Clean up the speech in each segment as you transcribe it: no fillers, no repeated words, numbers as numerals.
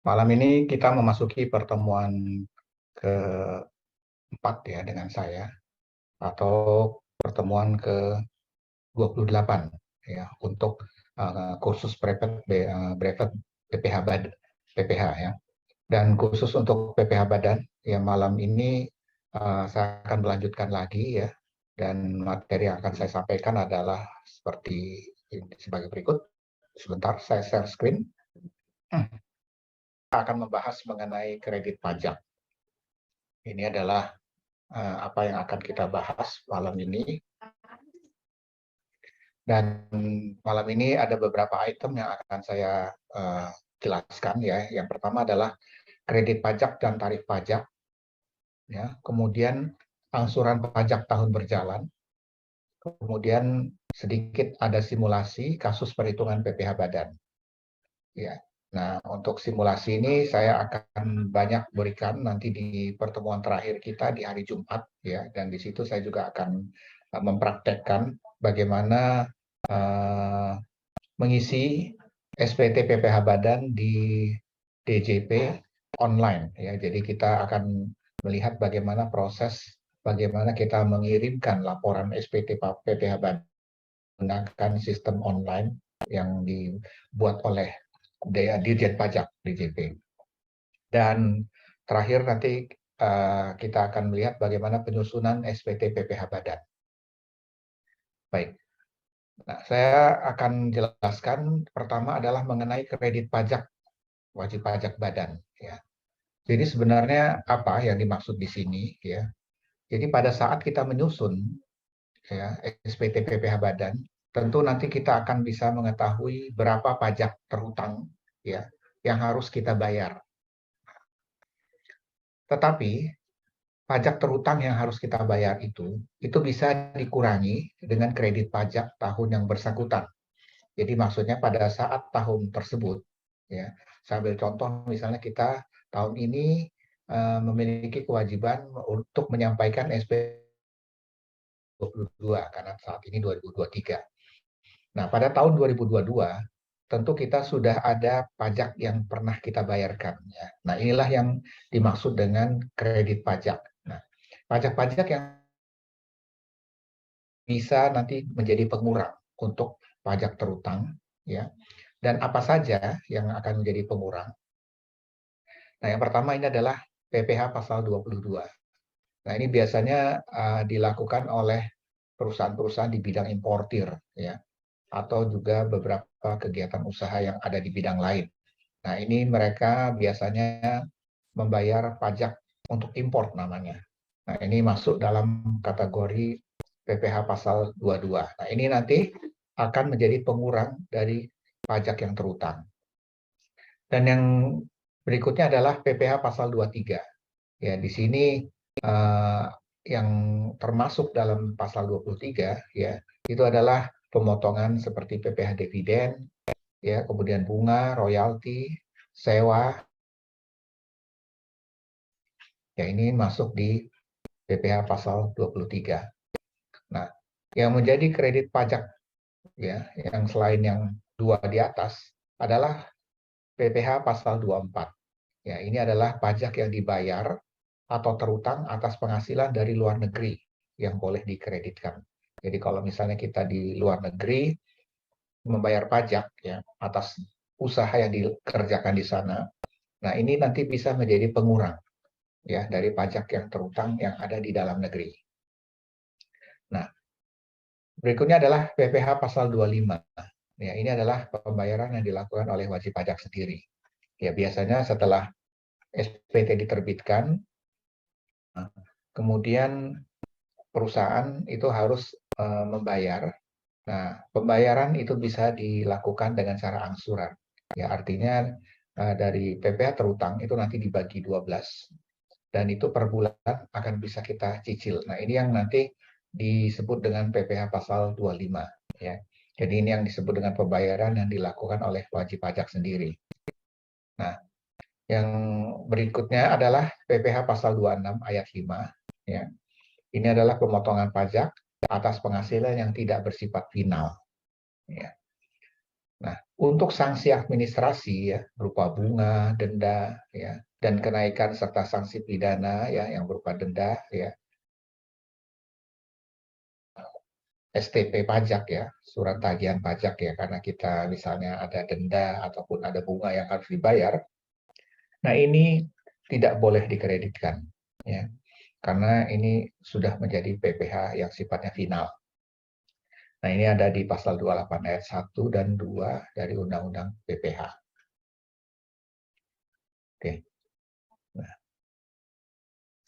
Malam ini kita memasuki pertemuan keempat ya dengan saya, atau pertemuan ke-28 ya untuk kursus brevet PPH PPH ya. Dan khusus untuk PPH Badan ya, malam ini saya akan melanjutkan lagi ya, dan materi yang akan saya sampaikan adalah sebagai berikut. Sebentar saya share screen. Kita akan membahas mengenai kredit pajak. Ini adalah apa yang akan kita bahas malam ini. Dan malam ini ada beberapa item yang akan saya jelaskan ya. Yang pertama adalah kredit pajak dan tarif pajak, ya. Kemudian angsuran pajak tahun berjalan. Kemudian sedikit ada simulasi kasus perhitungan PPH Badan. Ya. Nah, untuk simulasi ini saya akan banyak berikan nanti di pertemuan terakhir kita di hari Jumat ya, dan di situ saya juga akan mempraktekkan bagaimana mengisi SPT PPH Badan di DJP online ya. Jadi kita akan melihat bagaimana bagaimana kita mengirimkan laporan SPT PPH Badan menggunakan sistem online yang dibuat oleh Dirjen Pajak DJP. Dan terakhir nanti kita akan melihat bagaimana penyusunan SPT PPH Badan. Baik. Nah, saya akan jelaskan pertama adalah mengenai kredit pajak, wajib pajak badan. Ya. Jadi sebenarnya apa yang dimaksud di sini? Ya. Jadi pada saat kita menyusun ya, SPT PPH Badan, tentu nanti kita akan bisa mengetahui berapa pajak terhutang ya yang harus kita bayar. Tetapi pajak terhutang yang harus kita bayar itu bisa dikurangi dengan kredit pajak tahun yang bersangkutan. Jadi maksudnya pada saat tahun tersebut, ya, saya ambil contoh misalnya kita tahun ini memiliki kewajiban untuk menyampaikan SP 22 karena saat ini 2023. Nah, pada tahun 2022 tentu kita sudah ada pajak yang pernah kita bayarkan. Ya. Nah, inilah yang dimaksud dengan kredit pajak. Nah, pajak-pajak yang bisa nanti menjadi pengurang untuk pajak terutang, ya. Dan apa saja yang akan menjadi pengurang? Nah, yang pertama ini adalah PPh pasal 22. Nah, ini biasanya dilakukan oleh perusahaan-perusahaan di bidang importir, ya, atau juga beberapa kegiatan usaha yang ada di bidang lain. Nah, ini mereka biasanya membayar pajak untuk impor namanya. Nah, ini masuk dalam kategori PPh pasal 22. Nah, ini nanti akan menjadi pengurang dari pajak yang terutang. Dan yang berikutnya adalah PPh pasal 23. Ya, di sini yang termasuk dalam pasal 23 ya, itu adalah pemotongan seperti PPh dividen, ya, kemudian bunga, royalti, sewa. Ya, ini masuk di PPh pasal 23. Nah, yang menjadi kredit pajak ya, yang selain yang dua di atas adalah PPh pasal 24. Ya, ini adalah pajak yang dibayar atau terutang atas penghasilan dari luar negeri yang boleh dikreditkan. Jadi kalau misalnya kita di luar negeri membayar pajak ya atas usaha yang dikerjakan di sana, nah ini nanti bisa menjadi pengurang ya dari pajak yang terutang yang ada di dalam negeri. Nah, berikutnya adalah PPh pasal 25. Ya, ini adalah pembayaran yang dilakukan oleh wajib pajak sendiri. Ya, biasanya setelah SPT diterbitkan, kemudian perusahaan itu harus membayar. Nah, pembayaran itu bisa dilakukan dengan cara angsuran. Ya, artinya dari PPh terutang itu nanti dibagi 12 dan itu per bulan akan bisa kita cicil. Nah, ini yang nanti disebut dengan PPh pasal 25 ya. Jadi ini yang disebut dengan pembayaran yang dilakukan oleh wajib pajak sendiri. Nah, yang berikutnya adalah PPh pasal 26 ayat 5 ya. Ini adalah pemotongan pajak atas penghasilan yang tidak bersifat final. Ya. Nah, Untuk sanksi administrasi ya berupa bunga, denda ya dan kenaikan serta sanksi pidana ya yang berupa denda ya, STP pajak ya, surat tagihan pajak ya karena kita misalnya ada denda ataupun ada bunga yang harus dibayar. Nah, ini tidak boleh dikreditkan ya. Karena ini sudah menjadi PPh yang sifatnya final. Nah, ini ada di pasal 28 ayat 1 dan 2 dari Undang-Undang PPh. Oke. Nah,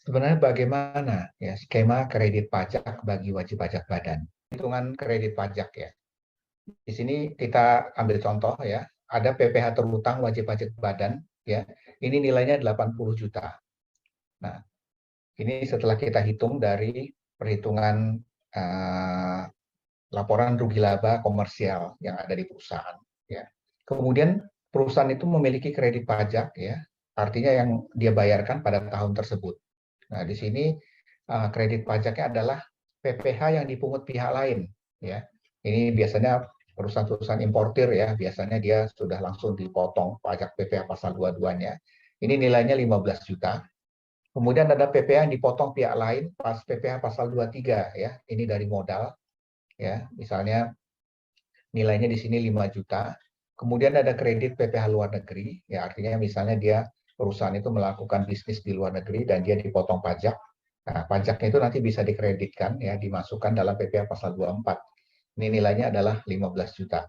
sebenarnya bagaimana ya skema kredit pajak bagi wajib pajak badan? Hitungan kredit pajak ya. Di sini kita ambil contoh ya, ada PPh terutang wajib pajak badan ya. Ini nilainya 80 juta. Nah, ini setelah kita hitung dari perhitungan laporan rugi laba komersial yang ada di perusahaan. Ya. Kemudian perusahaan itu memiliki kredit pajak, ya, artinya yang dia bayarkan pada tahun tersebut. Nah, di sini kredit pajaknya adalah PPh yang dipungut pihak lain. Ya. Ini biasanya perusahaan-perusahaan importir ya, biasanya dia sudah langsung dipotong pajak PPh pasal 22-nya. Ini nilainya 15 juta. Kemudian ada PPh yang dipotong pihak lain pas PPh pasal 23 ya. Ini dari modal ya. Misalnya nilainya di sini 5 juta. Kemudian ada kredit PPh luar negeri, ya artinya misalnya dia perusahaan itu melakukan bisnis di luar negeri dan dia dipotong pajak. Nah, pajaknya itu nanti bisa dikreditkan ya, dimasukkan dalam PPh pasal 24. Ini nilainya adalah 15 juta.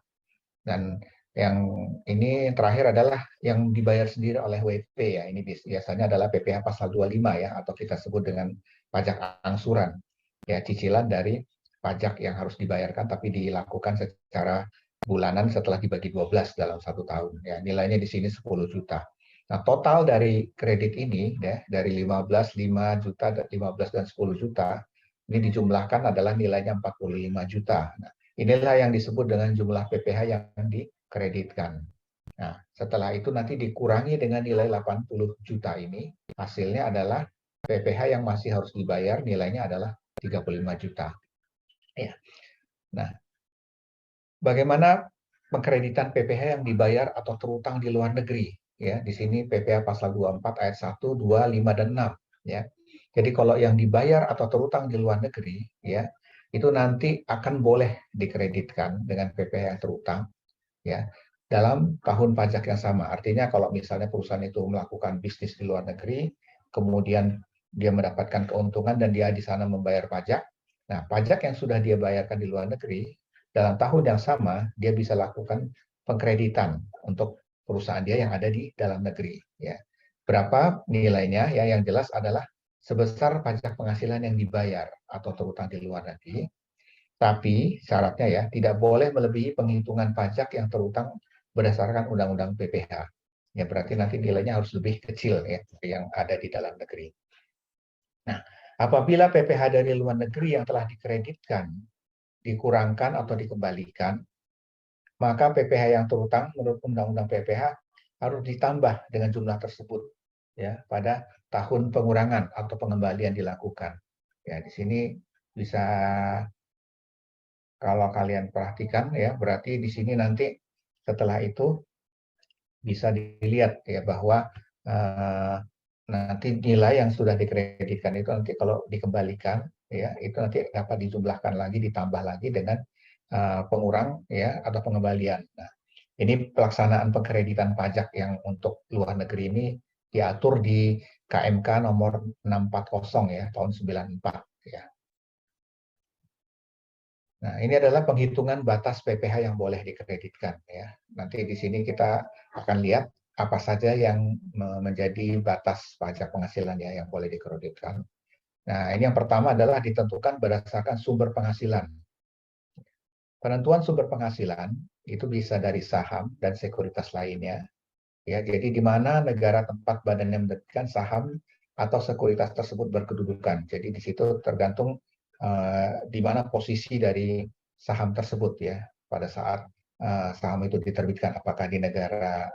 Dan yang ini terakhir adalah yang dibayar sendiri oleh WP ya. Ini biasanya adalah PPh pasal 25 ya atau kita sebut dengan pajak angsuran. Ya, cicilan dari pajak yang harus dibayarkan tapi dilakukan secara bulanan setelah dibagi 12 dalam 1 tahun. Ya, nilainya di sini 10 juta. Nah, total dari kredit ini ya, dari 15, 5 juta, 15 dan 10 juta, ini dijumlahkan adalah nilainya 45 juta. Nah, inilah yang disebut dengan jumlah PPh yang dikreditkan. Nah, setelah itu nanti dikurangi dengan nilai 80 juta ini, hasilnya adalah PPh yang masih harus dibayar nilainya adalah 35 juta. Ya. Nah, bagaimana pengkreditan PPh yang dibayar atau terutang di luar negeri? Ya, di sini PPh pasal 24 ayat 1, 2, 5 dan 6 ya. Jadi kalau yang dibayar atau terutang di luar negeri ya, itu nanti akan boleh dikreditkan dengan PPh yang terutang ya dalam tahun pajak yang sama. Artinya kalau misalnya perusahaan itu melakukan bisnis di luar negeri, kemudian dia mendapatkan keuntungan dan dia di sana membayar pajak. Nah, pajak yang sudah dia bayarkan di luar negeri dalam tahun yang sama dia bisa lakukan pengkreditan untuk perusahaan dia yang ada di dalam negeri. Ya, berapa nilainya? Ya, yang jelas adalah sebesar pajak penghasilan yang dibayar atau terutang di luar negeri. Tapi syaratnya ya tidak boleh melebihi penghitungan pajak yang terutang berdasarkan Undang-Undang PPh. Ya berarti nanti nilainya harus lebih kecil ya yang ada di dalam negeri. Nah, apabila PPh dari luar negeri yang telah dikreditkan dikurangkan atau dikembalikan, maka PPh yang terutang menurut Undang-Undang PPh harus ditambah dengan jumlah tersebut ya pada tahun pengurangan atau pengembalian dilakukan. Ya di sini bisa kalau kalian perhatikan ya berarti di sini nanti setelah itu bisa dilihat ya bahwa nanti nilai yang sudah dikreditkan itu nanti kalau dikembalikan ya itu nanti dapat dijumlahkan lagi ditambah lagi dengan pengurang ya atau pengembalian. Nah, ini pelaksanaan pengkreditan pajak yang untuk luar negeri ini diatur di KMK nomor 640 ya tahun 94 ya. Nah, ini adalah penghitungan batas PPh yang boleh dikreditkan ya. Nanti di sini kita akan lihat apa saja yang menjadi batas pajak penghasilan ya yang boleh dikreditkan. Nah, ini yang pertama adalah ditentukan berdasarkan sumber penghasilan. Penentuan sumber penghasilan itu bisa dari saham dan sekuritas lainnya. Ya, jadi di mana negara tempat badannya mendapatkan saham atau sekuritas tersebut berkedudukan. Jadi di situ tergantung di mana posisi dari saham tersebut ya pada saat saham itu diterbitkan, apakah di negara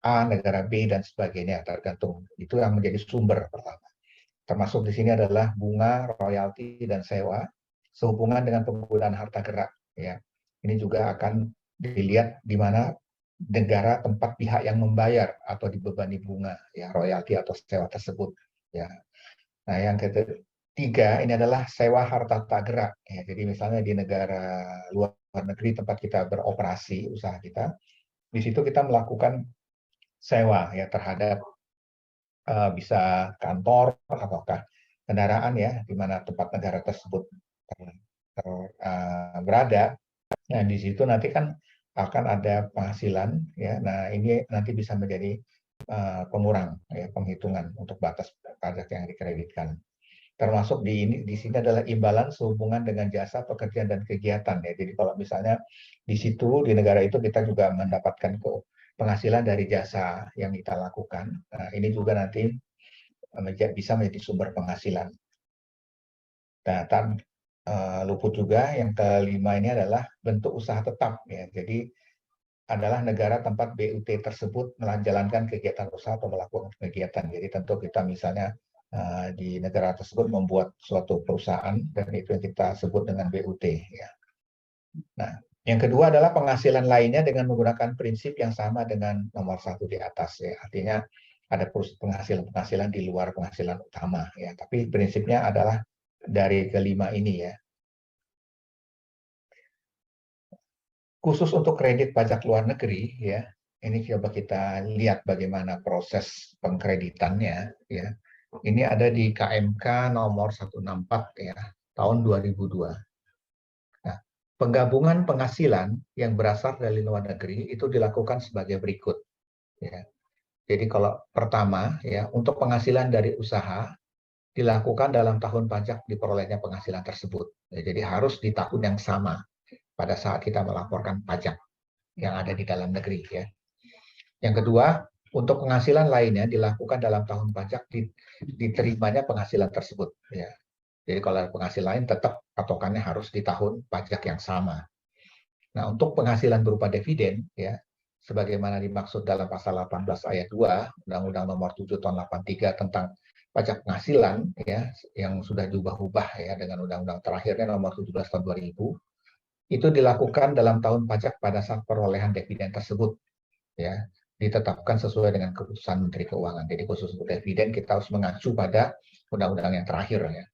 A, negara B dan sebagainya tergantung. Itu yang menjadi sumber pertama. Termasuk di sini adalah bunga, royalti dan sewa sehubungan dengan penggunaan harta gerak ya. Ini juga akan dilihat di mana negara tempat pihak yang membayar atau dibebani bunga, ya royalti atau sewa tersebut. Ya. Nah, yang ketiga ini adalah sewa harta tak gerak. Ya, jadi misalnya di negara luar negeri tempat kita beroperasi usaha kita, di situ kita melakukan sewa ya terhadap bisa kantor ataukah kendaraan ya di mana tempat negara tersebut berada. Nah, di situ nanti kan akan ada penghasilan ya. Nah, ini nanti bisa menjadi pengurang ya penghitungan untuk batas pajak yang dikreditkan. Termasuk di sini adalah imbalan sehubungan dengan jasa pekerjaan dan kegiatan ya. Jadi kalau misalnya di situ di negara itu kita juga mendapatkan penghasilan dari jasa yang kita lakukan. Nah, ini juga nanti bisa menjadi sumber penghasilan. Nah, luput juga yang kelima ini adalah bentuk usaha tetap ya. Jadi adalah negara tempat BUT tersebut menjalankan kegiatan usaha atau melakukan kegiatan. Jadi tentu kita misalnya di negara tersebut membuat suatu perusahaan dan itu yang kita sebut dengan BUT ya. Nah, yang kedua adalah penghasilan lainnya dengan menggunakan prinsip yang sama dengan nomor 1 di atas ya. Artinya ada penghasilan-penghasilan di luar penghasilan utama ya. Tapi prinsipnya adalah dari kelima ini ya. Khusus untuk kredit pajak luar negeri ya, ini coba kita lihat bagaimana proses pengkreditannya ya. Ini ada di KMK nomor 164 ya, tahun 2002. Nah, penggabungan penghasilan yang berasal dari luar negeri itu dilakukan sebagai berikut ya. Jadi kalau pertama ya, untuk penghasilan dari usaha dilakukan dalam tahun pajak diperolehnya penghasilan tersebut. Ya, jadi harus di tahun yang sama pada saat kita melaporkan pajak yang ada di dalam negeri ya. Yang kedua, untuk penghasilan lainnya dilakukan dalam tahun pajak diterimanya penghasilan tersebut ya. Jadi kalau ada penghasilan lain tetap patokannya harus di tahun pajak yang sama. Nah, untuk penghasilan berupa dividen ya, sebagaimana dimaksud dalam pasal 18 ayat 2 Undang-Undang Nomor 7 Tahun 83 tentang pajak penghasilan ya yang sudah diubah-ubah ya dengan undang-undang terakhirnya nomor 17 tahun 2000 itu dilakukan dalam tahun pajak pada saat perolehan dividen tersebut ya ditetapkan sesuai dengan keputusan Menteri Keuangan. Jadi khusus untuk dividen kita harus mengacu pada undang-undang yang terakhir ya.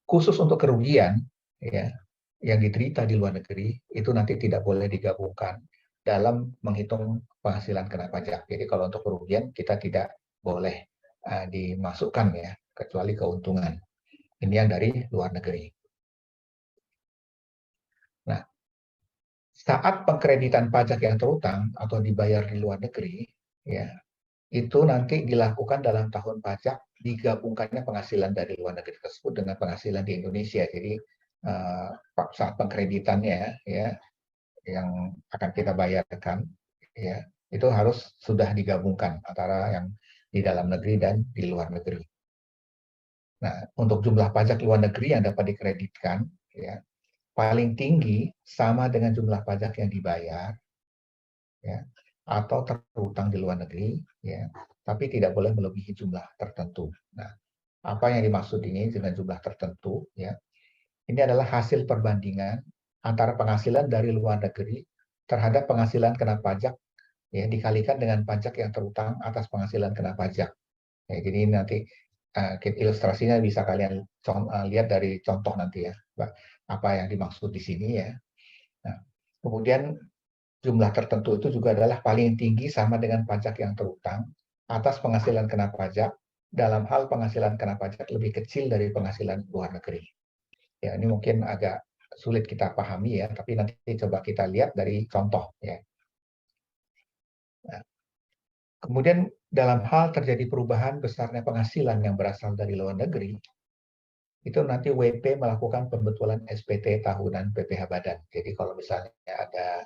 Khusus untuk kerugian ya yang diderita di luar negeri itu nanti tidak boleh digabungkan dalam menghitung penghasilan kena pajak. Jadi kalau untuk kerugian kita tidak boleh dimasukkan ya kecuali keuntungan. Ini yang dari luar negeri. Nah, saat pengkreditan pajak yang terutang atau dibayar di luar negeri, ya itu nanti dilakukan dalam tahun pajak digabungkannya penghasilan dari luar negeri tersebut dengan penghasilan di Indonesia. Jadi saat pengkreditannya ya yang akan kita bayarkan ya itu harus sudah digabungkan antara yang di dalam negeri dan di luar negeri. Nah, untuk jumlah pajak luar negeri yang dapat dikreditkan ya paling tinggi sama dengan jumlah pajak yang dibayar ya atau terutang di luar negeri ya tapi tidak boleh melebihi jumlah tertentu. Nah, apa yang dimaksud ini dengan jumlah tertentu ya ini adalah hasil perbandingan antara penghasilan dari luar negeri terhadap penghasilan kena pajak ya dikalikan dengan pajak yang terutang atas penghasilan kena pajak ya, jadi nanti ilustrasinya bisa kalian lihat dari contoh nanti ya apa yang dimaksud di sini ya. Nah, kemudian jumlah tertentu itu juga adalah paling tinggi sama dengan pajak yang terutang atas penghasilan kena pajak dalam hal penghasilan kena pajak lebih kecil dari penghasilan luar negeri. Ya, ini mungkin agak sulit kita pahami ya, tapi nanti coba kita lihat dari contoh ya. Nah, kemudian dalam hal terjadi perubahan besarnya penghasilan yang berasal dari luar negeri, itu nanti WP melakukan pembetulan SPT tahunan PPh Badan. Jadi kalau misalnya ada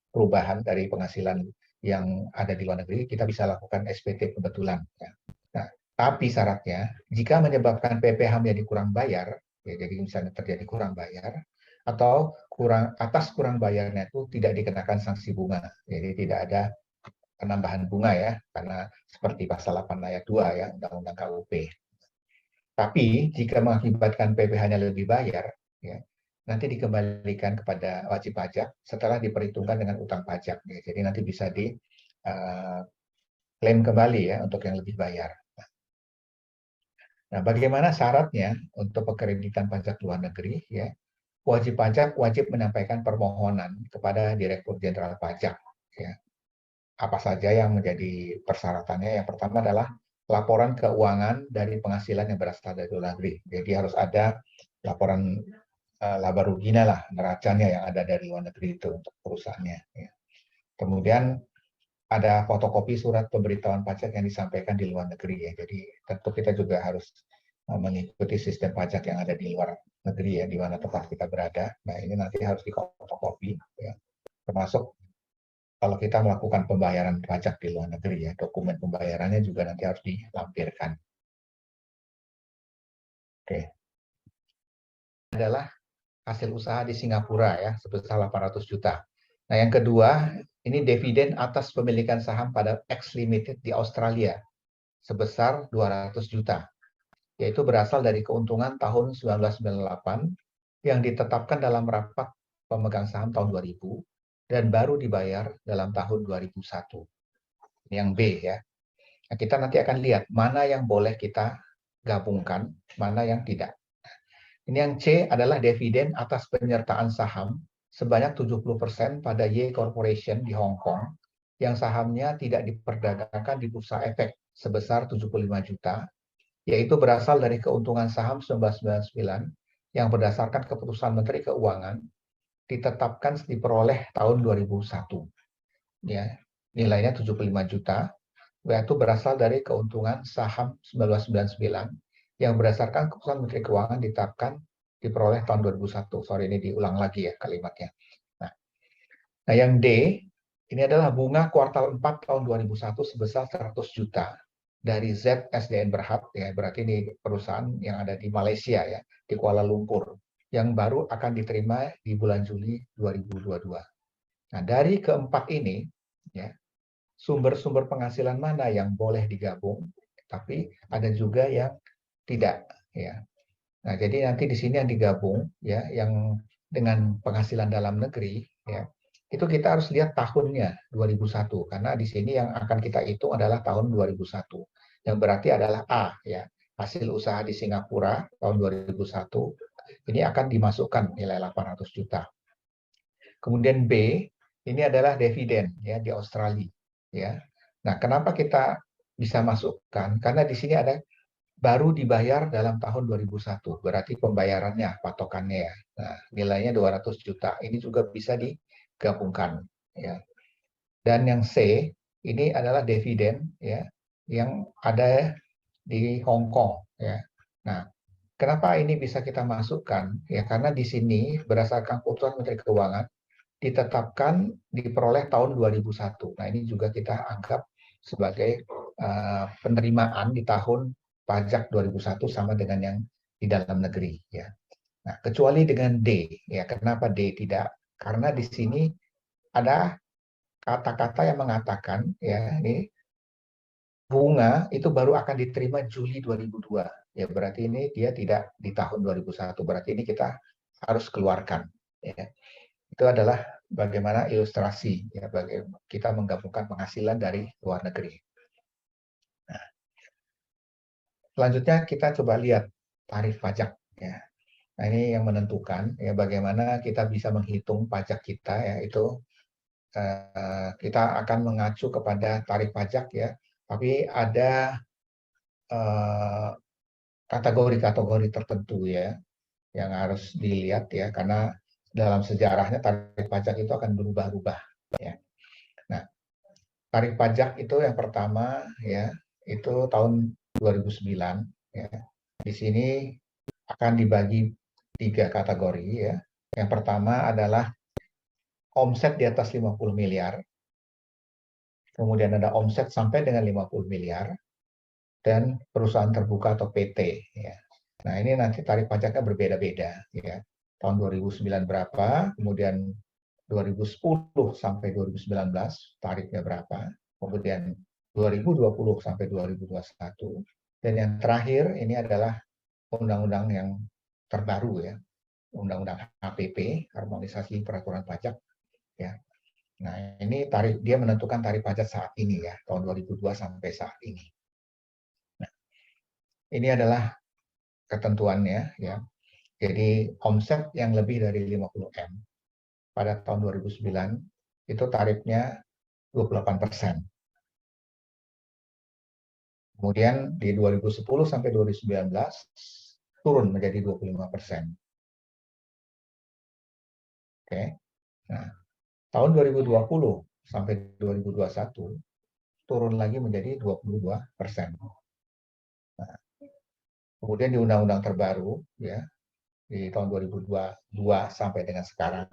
perubahan dari penghasilan yang ada di luar negeri, kita bisa lakukan SPT pembetulan. Ya. Nah, tapi syaratnya, jika menyebabkan PPh menjadi kurang bayar, ya, jadi misalnya terjadi kurang bayar, atau atas kurang bayarnya itu tidak dikenakan sanksi bunga. Jadi tidak ada penambahan bunga ya, karena seperti pasal 8 ayat 2 ya, Undang-Undang KUP. Tapi jika mengakibatkan PPh-nya lebih bayar, ya, nanti dikembalikan kepada wajib pajak setelah diperhitungkan dengan utang pajak. Ya. Jadi nanti bisa di klaim kembali ya untuk yang lebih bayar. Nah, bagaimana syaratnya untuk pekreditan pajak luar negeri? Ya, wajib pajak wajib menyampaikan permohonan kepada Direktur Jenderal Pajak. Ya. Apa saja yang menjadi persyaratannya? Yang pertama adalah laporan keuangan dari penghasilan yang berasal dari luar negeri. Jadi harus ada laporan laba ruginya lah, neracanya yang ada dari luar negeri itu untuk perusahaannya. Ya. Kemudian ada fotokopi surat pemberitahuan pajak yang disampaikan di luar negeri ya. Jadi tentu kita juga harus mengikuti sistem pajak yang ada di luar negeri ya, di mana tempat kita berada. Nah ini nanti harus difotokopi ya. Termasuk kalau kita melakukan pembayaran pajak di luar negeri ya, dokumen pembayarannya juga nanti harus dilampirkan. Oke. Adalah hasil usaha di Singapura ya, sebesar 800 juta. Nah, yang kedua, ini dividen atas pemilikan saham pada X Limited di Australia sebesar 200 juta, yaitu berasal dari keuntungan tahun 1998 yang ditetapkan dalam rapat pemegang saham tahun 2000 dan baru dibayar dalam tahun 2001. Ini yang B ya. Nah, kita nanti akan lihat mana yang boleh kita gabungkan, mana yang tidak. Ini yang C adalah dividen atas penyertaan saham sebanyak 70% pada Y Corporation di Hong Kong yang sahamnya tidak diperdagangkan di Bursa Efek sebesar 75 juta, yaitu berasal dari keuntungan saham 1999 yang berdasarkan keputusan Menteri Keuangan ditetapkan diperoleh tahun 2001. Ya, nilainya 75 juta, yaitu berasal dari keuntungan saham 1999 yang berdasarkan keputusan Menteri Keuangan ditetapkan diperoleh tahun 2001. Sorry, ini diulang lagi ya kalimatnya. Nah, yang D, ini adalah bunga kuartal 4 tahun 2001 sebesar 100 juta dari ZSDN Berhad, ya, berarti ini perusahaan yang ada di Malaysia, ya, di Kuala Lumpur, yang baru akan diterima di bulan Juli 2022. Nah, dari keempat ini, ya, sumber-sumber penghasilan mana yang boleh digabung, tapi ada juga yang tidak, ya. Nah, jadi nanti di sini yang digabung ya, yang dengan penghasilan dalam negeri ya, itu kita harus lihat tahunnya 2001 karena di sini yang akan kita hitung adalah tahun 2001. Yang berarti adalah A ya, hasil usaha di Singapura tahun 2001 ini akan dimasukkan nilai 800 juta. Kemudian B, ini adalah dividen ya di Australia ya. Nah, kenapa kita bisa masukkan? Karena di sini ada baru dibayar dalam tahun 2001, berarti pembayarannya, patokannya ya. Nah, nilainya 200 juta. Ini juga bisa digabungkan ya. Dan yang C, ini adalah dividen ya yang ada di Hong Kong ya. Nah, kenapa ini bisa kita masukkan? Ya karena di sini berdasarkan keputusan Menteri Keuangan ditetapkan diperoleh tahun 2001. Nah, ini juga kita anggap sebagai penerimaan di tahun pajak 2001 sama dengan yang di dalam negeri ya. Nah, kecuali dengan D ya. Kenapa D tidak? Karena di sini ada kata-kata yang mengatakan ya, ini bunga itu baru akan diterima Juli 2002. Ya, berarti ini dia tidak di tahun 2001. Berarti ini kita harus keluarkan ya. Itu adalah bagaimana ilustrasi ya, bagaimana kita menggabungkan penghasilan dari luar negeri. Nah, selanjutnya kita coba lihat tarif pajak ya. Nah, ini yang menentukan ya bagaimana kita bisa menghitung pajak kita ya, itu kita akan mengacu kepada tarif pajak ya. Tapi ada kategori-kategori tertentu ya yang harus dilihat ya, karena dalam sejarahnya tarif pajak itu akan berubah-ubah ya. Nah, tarif pajak itu yang pertama ya, itu tahun 2009 ya. Di sini akan dibagi 3 kategori ya. Yang pertama adalah omset di atas 50 miliar. Kemudian ada omset sampai dengan 50 miliar dan perusahaan terbuka atau PT ya. Nah, ini nanti tarif pajaknya berbeda-beda ya. Tahun 2009 berapa, kemudian 2010 sampai 2019 tarifnya berapa, kemudian 2020 sampai 2021, dan yang terakhir ini adalah undang-undang yang terbaru ya, Undang-Undang HPP, Harmonisasi Peraturan Pajak, ya. Nah, ini tarif, dia menentukan tarif pajak saat ini ya, tahun 2002 sampai saat ini. Nah, ini adalah ketentuannya ya. Jadi omset yang lebih dari 50 M pada tahun 2009 itu tarifnya 28%. Kemudian di 2010 sampai 2019 turun menjadi 25%. Oke. Nah, tahun 2020 sampai 2021 turun lagi menjadi 22%. Nah, kemudian di undang-undang terbaru ya di tahun 2022 sampai dengan sekarang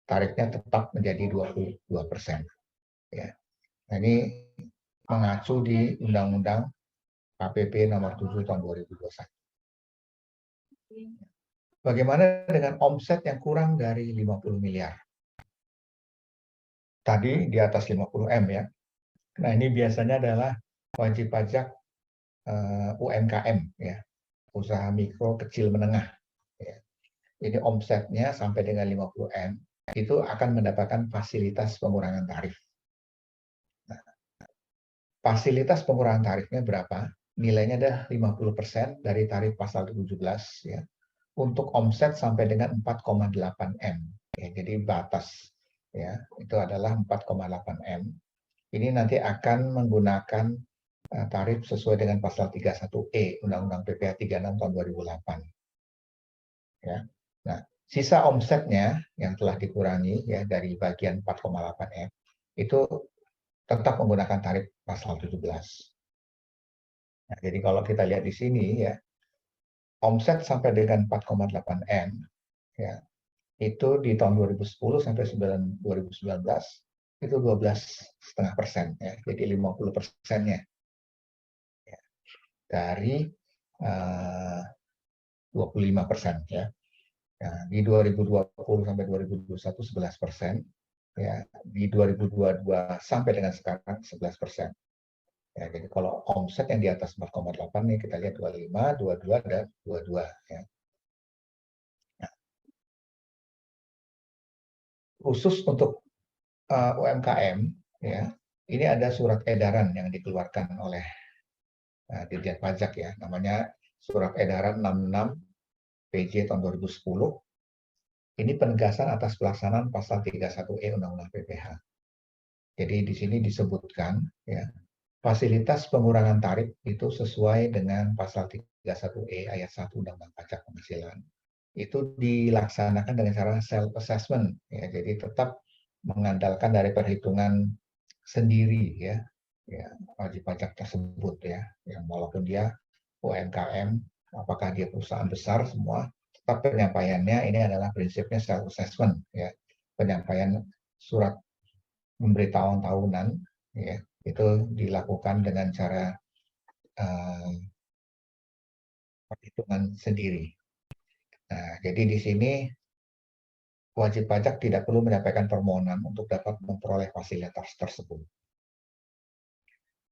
tarifnya tetap menjadi 22%. Ya. Nah, ini mengacu di Undang-Undang KPP nomor 7 tahun 2021. Bagaimana dengan omset yang kurang dari 50 miliar? Tadi di atas 50 M ya. Nah, ini biasanya adalah wajib pajak UMKM ya, usaha mikro kecil menengah ya. Ini omsetnya sampai dengan 50 M itu akan mendapatkan fasilitas pengurangan tarif. Nah, fasilitas pengurangan tarifnya berapa? Nilainya adalah 50% dari tarif pasal 17 ya. Untuk omset sampai dengan 4,8 M. Ya, jadi batas ya, itu adalah 4,8 M. Ini nanti akan menggunakan tarif sesuai dengan pasal 31E Undang-Undang PPh 36 tahun 2008. Ya. Nah, sisa omsetnya yang telah dikurangi ya dari bagian 4,8 M itu tetap menggunakan tarif pasal 17. Nah, jadi kalau kita lihat di sini ya, omset sampai dengan 4,8 M ya, itu di tahun 2010 sampai 2019 itu 12,5% ya, jadi 50%-nya ya, dari 25% ya. Nah, di 2020 sampai 2021 11%, ya di 2022 sampai dengan sekarang 11%. Ya, jadi kalau omset yang di atas 4,8 nih kita lihat 25, 22 dan 22 ya. Nah, khusus untuk UMKM ya, ini ada surat edaran yang dikeluarkan oleh Dirjen Pajak ya, namanya Surat Edaran 66 PJ tahun 2010. Ini penegasan atas pelaksanaan pasal 31E Undang-Undang PPh. Jadi di sini disebutkan ya, fasilitas pengurangan tarif itu sesuai dengan pasal 31E ayat 1 Undang-Undang Pajak Penghasilan. Itu dilaksanakan dengan cara self assessment ya. Jadi tetap mengandalkan dari perhitungan sendiri ya, ya wajib pajak tersebut ya. Yang walaupun dia UMKM, apakah dia perusahaan besar semua, tetap penyampaiannya ini adalah prinsipnya self assessment ya. Penyampaian surat pemberitahuan tahunan ya, itu dilakukan dengan cara perhitungan sendiri. Nah, jadi di sini wajib pajak tidak perlu menyampaikan permohonan untuk dapat memperoleh fasilitas tersebut.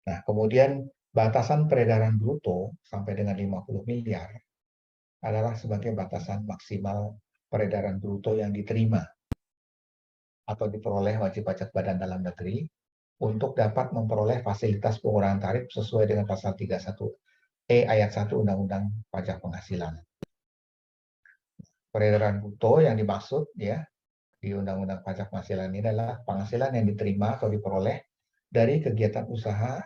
Nah, kemudian batasan peredaran bruto sampai dengan 50 miliar adalah sebagai batasan maksimal peredaran bruto yang diterima atau diperoleh wajib pajak badan dalam negeri untuk dapat memperoleh fasilitas pengurangan tarif sesuai dengan pasal 31E ayat 1 Undang-Undang Pajak Penghasilan. Peredaran bruto yang dimaksud ya di Undang-Undang Pajak Penghasilan ini adalah penghasilan yang diterima atau diperoleh dari kegiatan usaha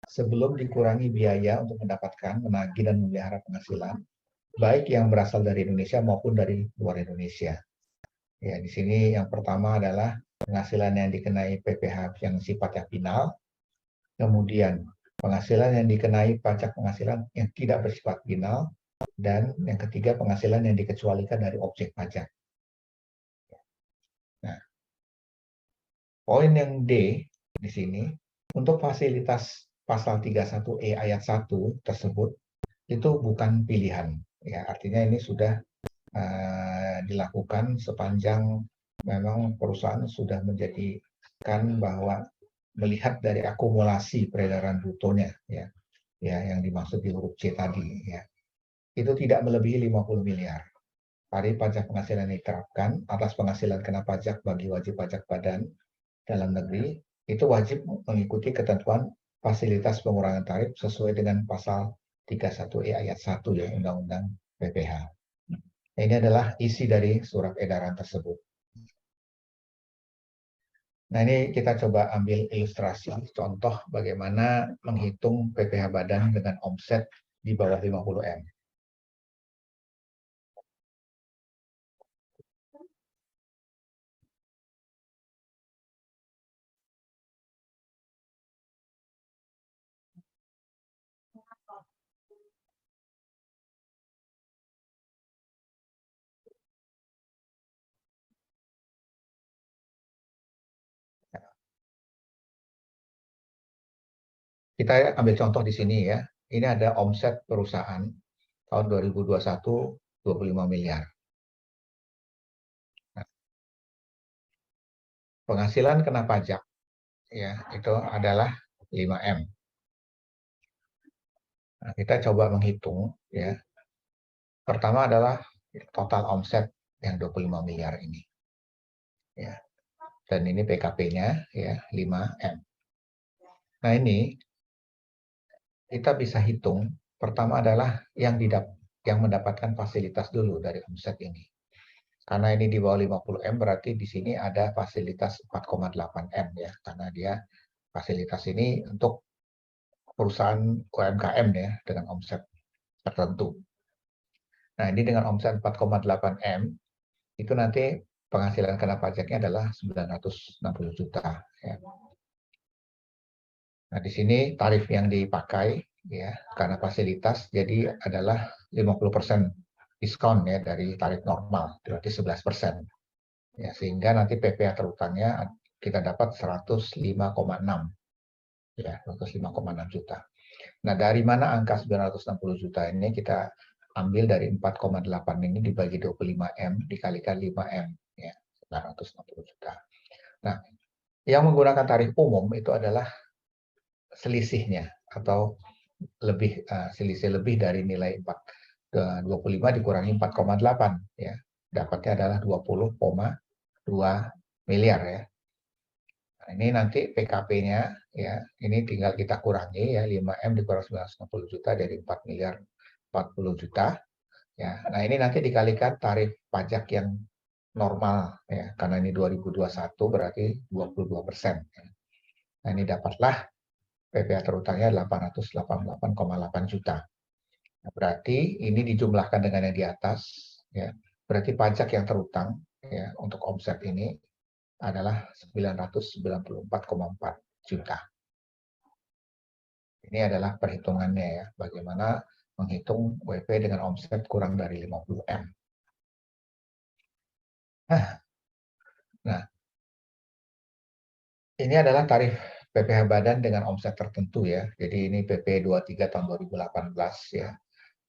sebelum dikurangi biaya untuk mendapatkan, menagih, dan memelihara penghasilan, baik yang berasal dari Indonesia maupun dari luar Indonesia. Ya, di sini yang pertama adalah penghasilan yang dikenai PPh yang sifatnya final, kemudian penghasilan yang dikenai pajak penghasilan yang tidak bersifat final, dan yang ketiga penghasilan yang dikecualikan dari objek pajak. Nah, poin yang D di sini, untuk fasilitas pasal 31E ayat 1 tersebut, itu bukan pilihan. Ya, artinya ini sudah dilakukan sepanjang memang perusahaan sudah menjadikan bahwa melihat dari akumulasi peredaran brutonya, ya, yang dimaksud di huruf C tadi, ya, itu tidak melebihi 50 miliar. tarif pajak penghasilan yang diterapkan atas penghasilan kena pajak bagi wajib pajak badan dalam negeri itu wajib mengikuti ketentuan fasilitas pengurangan tarif sesuai dengan pasal 31E ayat 1 ya Undang-Undang PPH. Ini adalah isi dari surat edaran tersebut. Nah, ini kita coba ambil ilustrasi, contoh bagaimana menghitung PPH badan dengan omset di bawah 50M. Kita ambil contoh di sini ya. Ini ada omset perusahaan tahun 2021 25 miliar. Nah, penghasilan kena pajak ya itu adalah 5M. Nah, kita coba menghitung ya. Pertama adalah total omset yang 25 miliar ini. Ya. Dan ini PKP-nya ya 5M. Nah, ini kita bisa hitung. Pertama adalah yang mendapatkan fasilitas dulu dari omset ini. Karena ini di bawah 50M berarti di sini ada fasilitas 4,8M ya. Karena dia fasilitas ini untuk perusahaan UMKM ya dengan omset tertentu. Nah, ini dengan omset 4,8M itu nanti penghasilan kena pajaknya adalah 960 juta ya. Nah, di sini tarif yang dipakai ya karena fasilitas jadi adalah 50% diskon ya dari tarif normal, berarti 11%. Ya, sehingga nanti PPh terutangnya kita dapat 105,6 ya, 105,6 juta. Nah, dari mana angka 960 juta ini kita ambil dari 4,8 ini dibagi 25M dikalikan 5M ya, 960 juta. Nah, yang menggunakan tarif umum itu adalah selisihnya atau selisih lebih dari nilai 25 dikurangi 4,8 ya. Dapatnya adalah 20,2 miliar ya. Nah, ini nanti PKP-nya ya, ini tinggal kita kurangi ya 5M dikurangi 960 juta dari 4 miliar 40 juta ya. Nah, ini nanti dikalikan tarif pajak yang normal ya, karena ini 2021 berarti 22%. Ya. Nah, ini dapatlah PPh terutangnya 888,8 juta. Nah, berarti ini dijumlahkan dengan yang di atas, ya. Berarti pajak yang terutang ya untuk omset ini adalah 994,4 juta. Ini adalah perhitungannya ya, bagaimana menghitung WP dengan omset kurang dari 50M. Nah, ini adalah tarif PPh badan dengan omset tertentu ya. Jadi ini PP 23 tahun 2018 ya.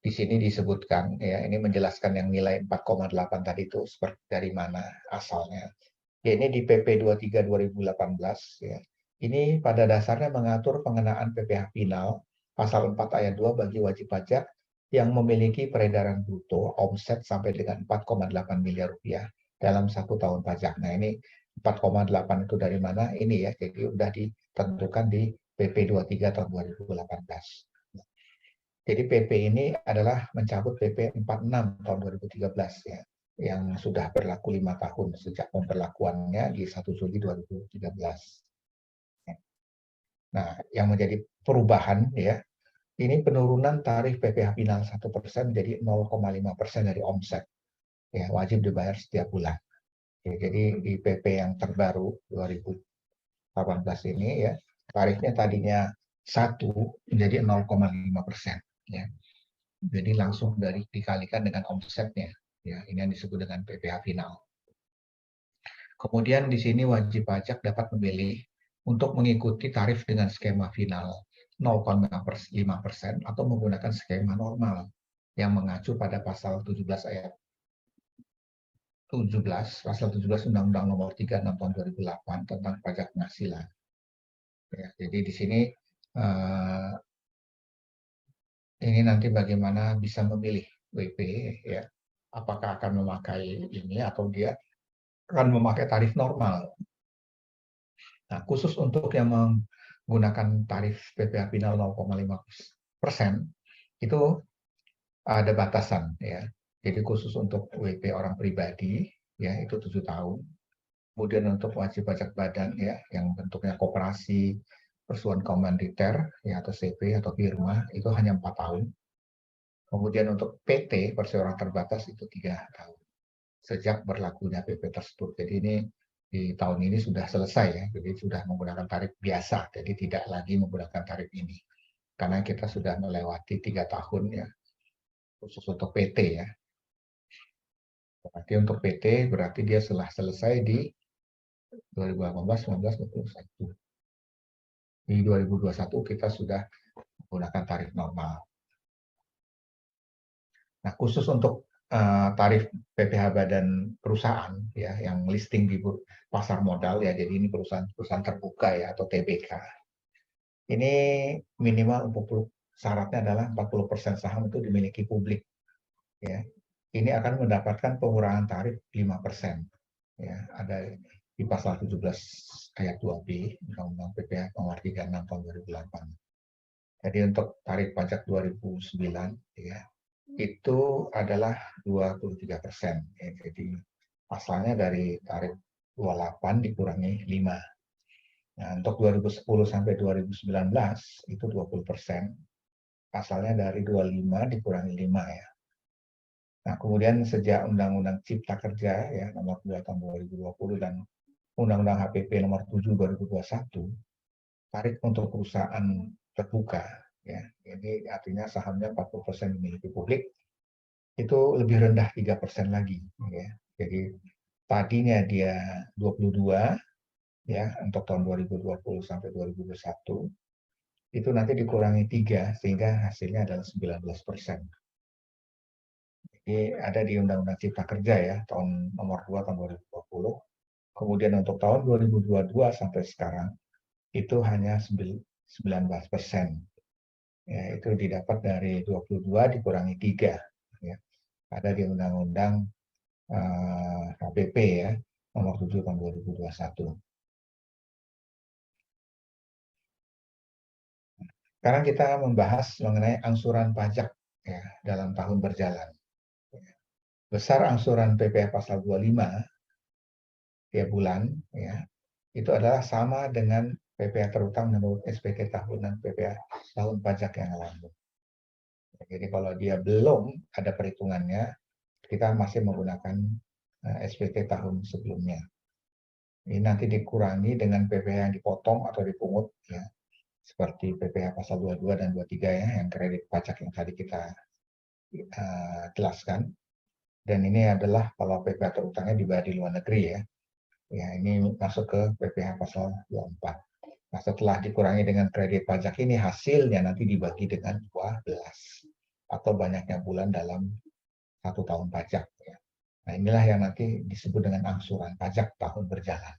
Di sini disebutkan ya, ini menjelaskan yang nilai 4,8 tadi itu seperti dari mana asalnya. Ya, ini di PP 23 2018 ya. Ini pada dasarnya mengatur pengenaan PPh final pasal 4 ayat 2 bagi wajib pajak yang memiliki peredaran bruto omset sampai dengan 4,8 miliar rupiah dalam 1 tahun pajak. Nah, ini 4,8 itu dari mana? Ini ya, jadi sudah ditentukan di PP 23 tahun 2018. Jadi PP ini adalah mencabut PP 46 tahun 2013 ya, yang sudah berlaku 5 tahun sejak pemberlakuannya di 1 Juli 2013. Nah, yang menjadi perubahan ya, ini penurunan tarif PPh final 1% menjadi 0,5% dari omset. Ya, wajib dibayar setiap bulan. Ya, jadi di PP yang terbaru 2018 ini ya, tarifnya tadinya 1 menjadi 0,5%. Ya. Jadi langsung dikalikan dengan omsetnya. Ya, ini yang disebut dengan PPh final. Kemudian di sini wajib pajak dapat memilih untuk mengikuti tarif dengan skema final 0,5% atau menggunakan skema normal yang mengacu pada pasal 17 ayat 17, pasal 17 Undang-Undang Nomor 36 Tahun 2008 tentang pajak penghasilan. Ya, jadi di sini ini nanti bagaimana bisa memilih WP ya. apakah akan memakai ini atau dia akan memakai tarif normal. Nah, khusus untuk yang menggunakan tarif PPh final 0,5% itu ada batasan ya. Jadi khusus untuk WP orang pribadi ya itu 7 tahun. Kemudian untuk wajib pajak badan ya yang bentuknya koperasi, perseroan komanditer ya atau CP atau firma itu hanya 4 tahun. Kemudian untuk PT perseroan terbatas itu 3 tahun sejak berlakunya PP tersebut. Jadi ini di tahun ini sudah selesai ya, jadi sudah menggunakan tarif biasa, jadi tidak lagi menggunakan tarif ini. Karena kita sudah melewati 3 tahun ya, khusus untuk PT ya. Berarti untuk PT berarti dia setelah selesai di 2018, 19, 21. Di 2021 kita sudah menggunakan tarif normal. Nah, khusus untuk tarif PPh badan perusahaan ya yang listing di pasar modal ya, jadi ini perusahaan terbuka ya atau TBK. Ini minimal untuk syaratnya adalah 40% saham itu dimiliki publik ya. Ini akan mendapatkan pengurangan tarif 5%. Ya, ada di pasal 17 ayat 2B Undang-Undang PPh nomor 36 tahun 2008. Jadi untuk tarif pajak 2009 ya, itu adalah 23%. Ya, jadi pasalnya dari tarif 28 dikurangi 5. Nah, untuk 2010 sampai 2019 itu 20%. Pasalnya dari 25 dikurangi 5 ya. Nah, kemudian sejak Undang-Undang Cipta Kerja ya nomor 2 tahun 2020 dan Undang-Undang HPP nomor 7 2021, tarif untuk perusahaan terbuka ya. Ini artinya sahamnya 40% dimiliki publik, itu lebih rendah 3% lagi ya. Jadi tadinya dia 22 ya untuk tahun 2020 sampai 2021 itu nanti dikurangi 3 sehingga hasilnya adalah 19%. Jadi ada di Undang-Undang Cipta Kerja ya tahun nomor 2 tahun 2020. Kemudian untuk tahun 2022 sampai sekarang itu hanya 19%. Ya, itu didapat dari 22 dikurangi 3 ya. Ada di Undang-Undang HPP ya nomor 7 tahun 2021. Sekarang kita membahas mengenai angsuran pajak ya dalam tahun berjalan. Besar angsuran PPh pasal 25 tiap bulan ya itu adalah sama dengan PPh terutang menurut SPT tahunan PPh tahun pajak yang lalu. Jadi kalau dia belum ada perhitungannya, kita masih menggunakan SPT tahun sebelumnya. Ini nanti dikurangi dengan PPh yang dipotong atau dipungut ya. Seperti PPh pasal 22 dan 23 ya, yang kredit pajak yang tadi kita jelaskan. Dan ini adalah kalau PPh terutangnya dibayar di luar negeri ya. Ya, ini masuk ke PPh pasal 24. Nah, setelah dikurangi dengan kredit pajak ini, hasilnya nanti dibagi dengan 12 atau banyaknya bulan dalam 1 tahun pajak. Ya. Nah, inilah yang nanti disebut dengan angsuran pajak tahun berjalan.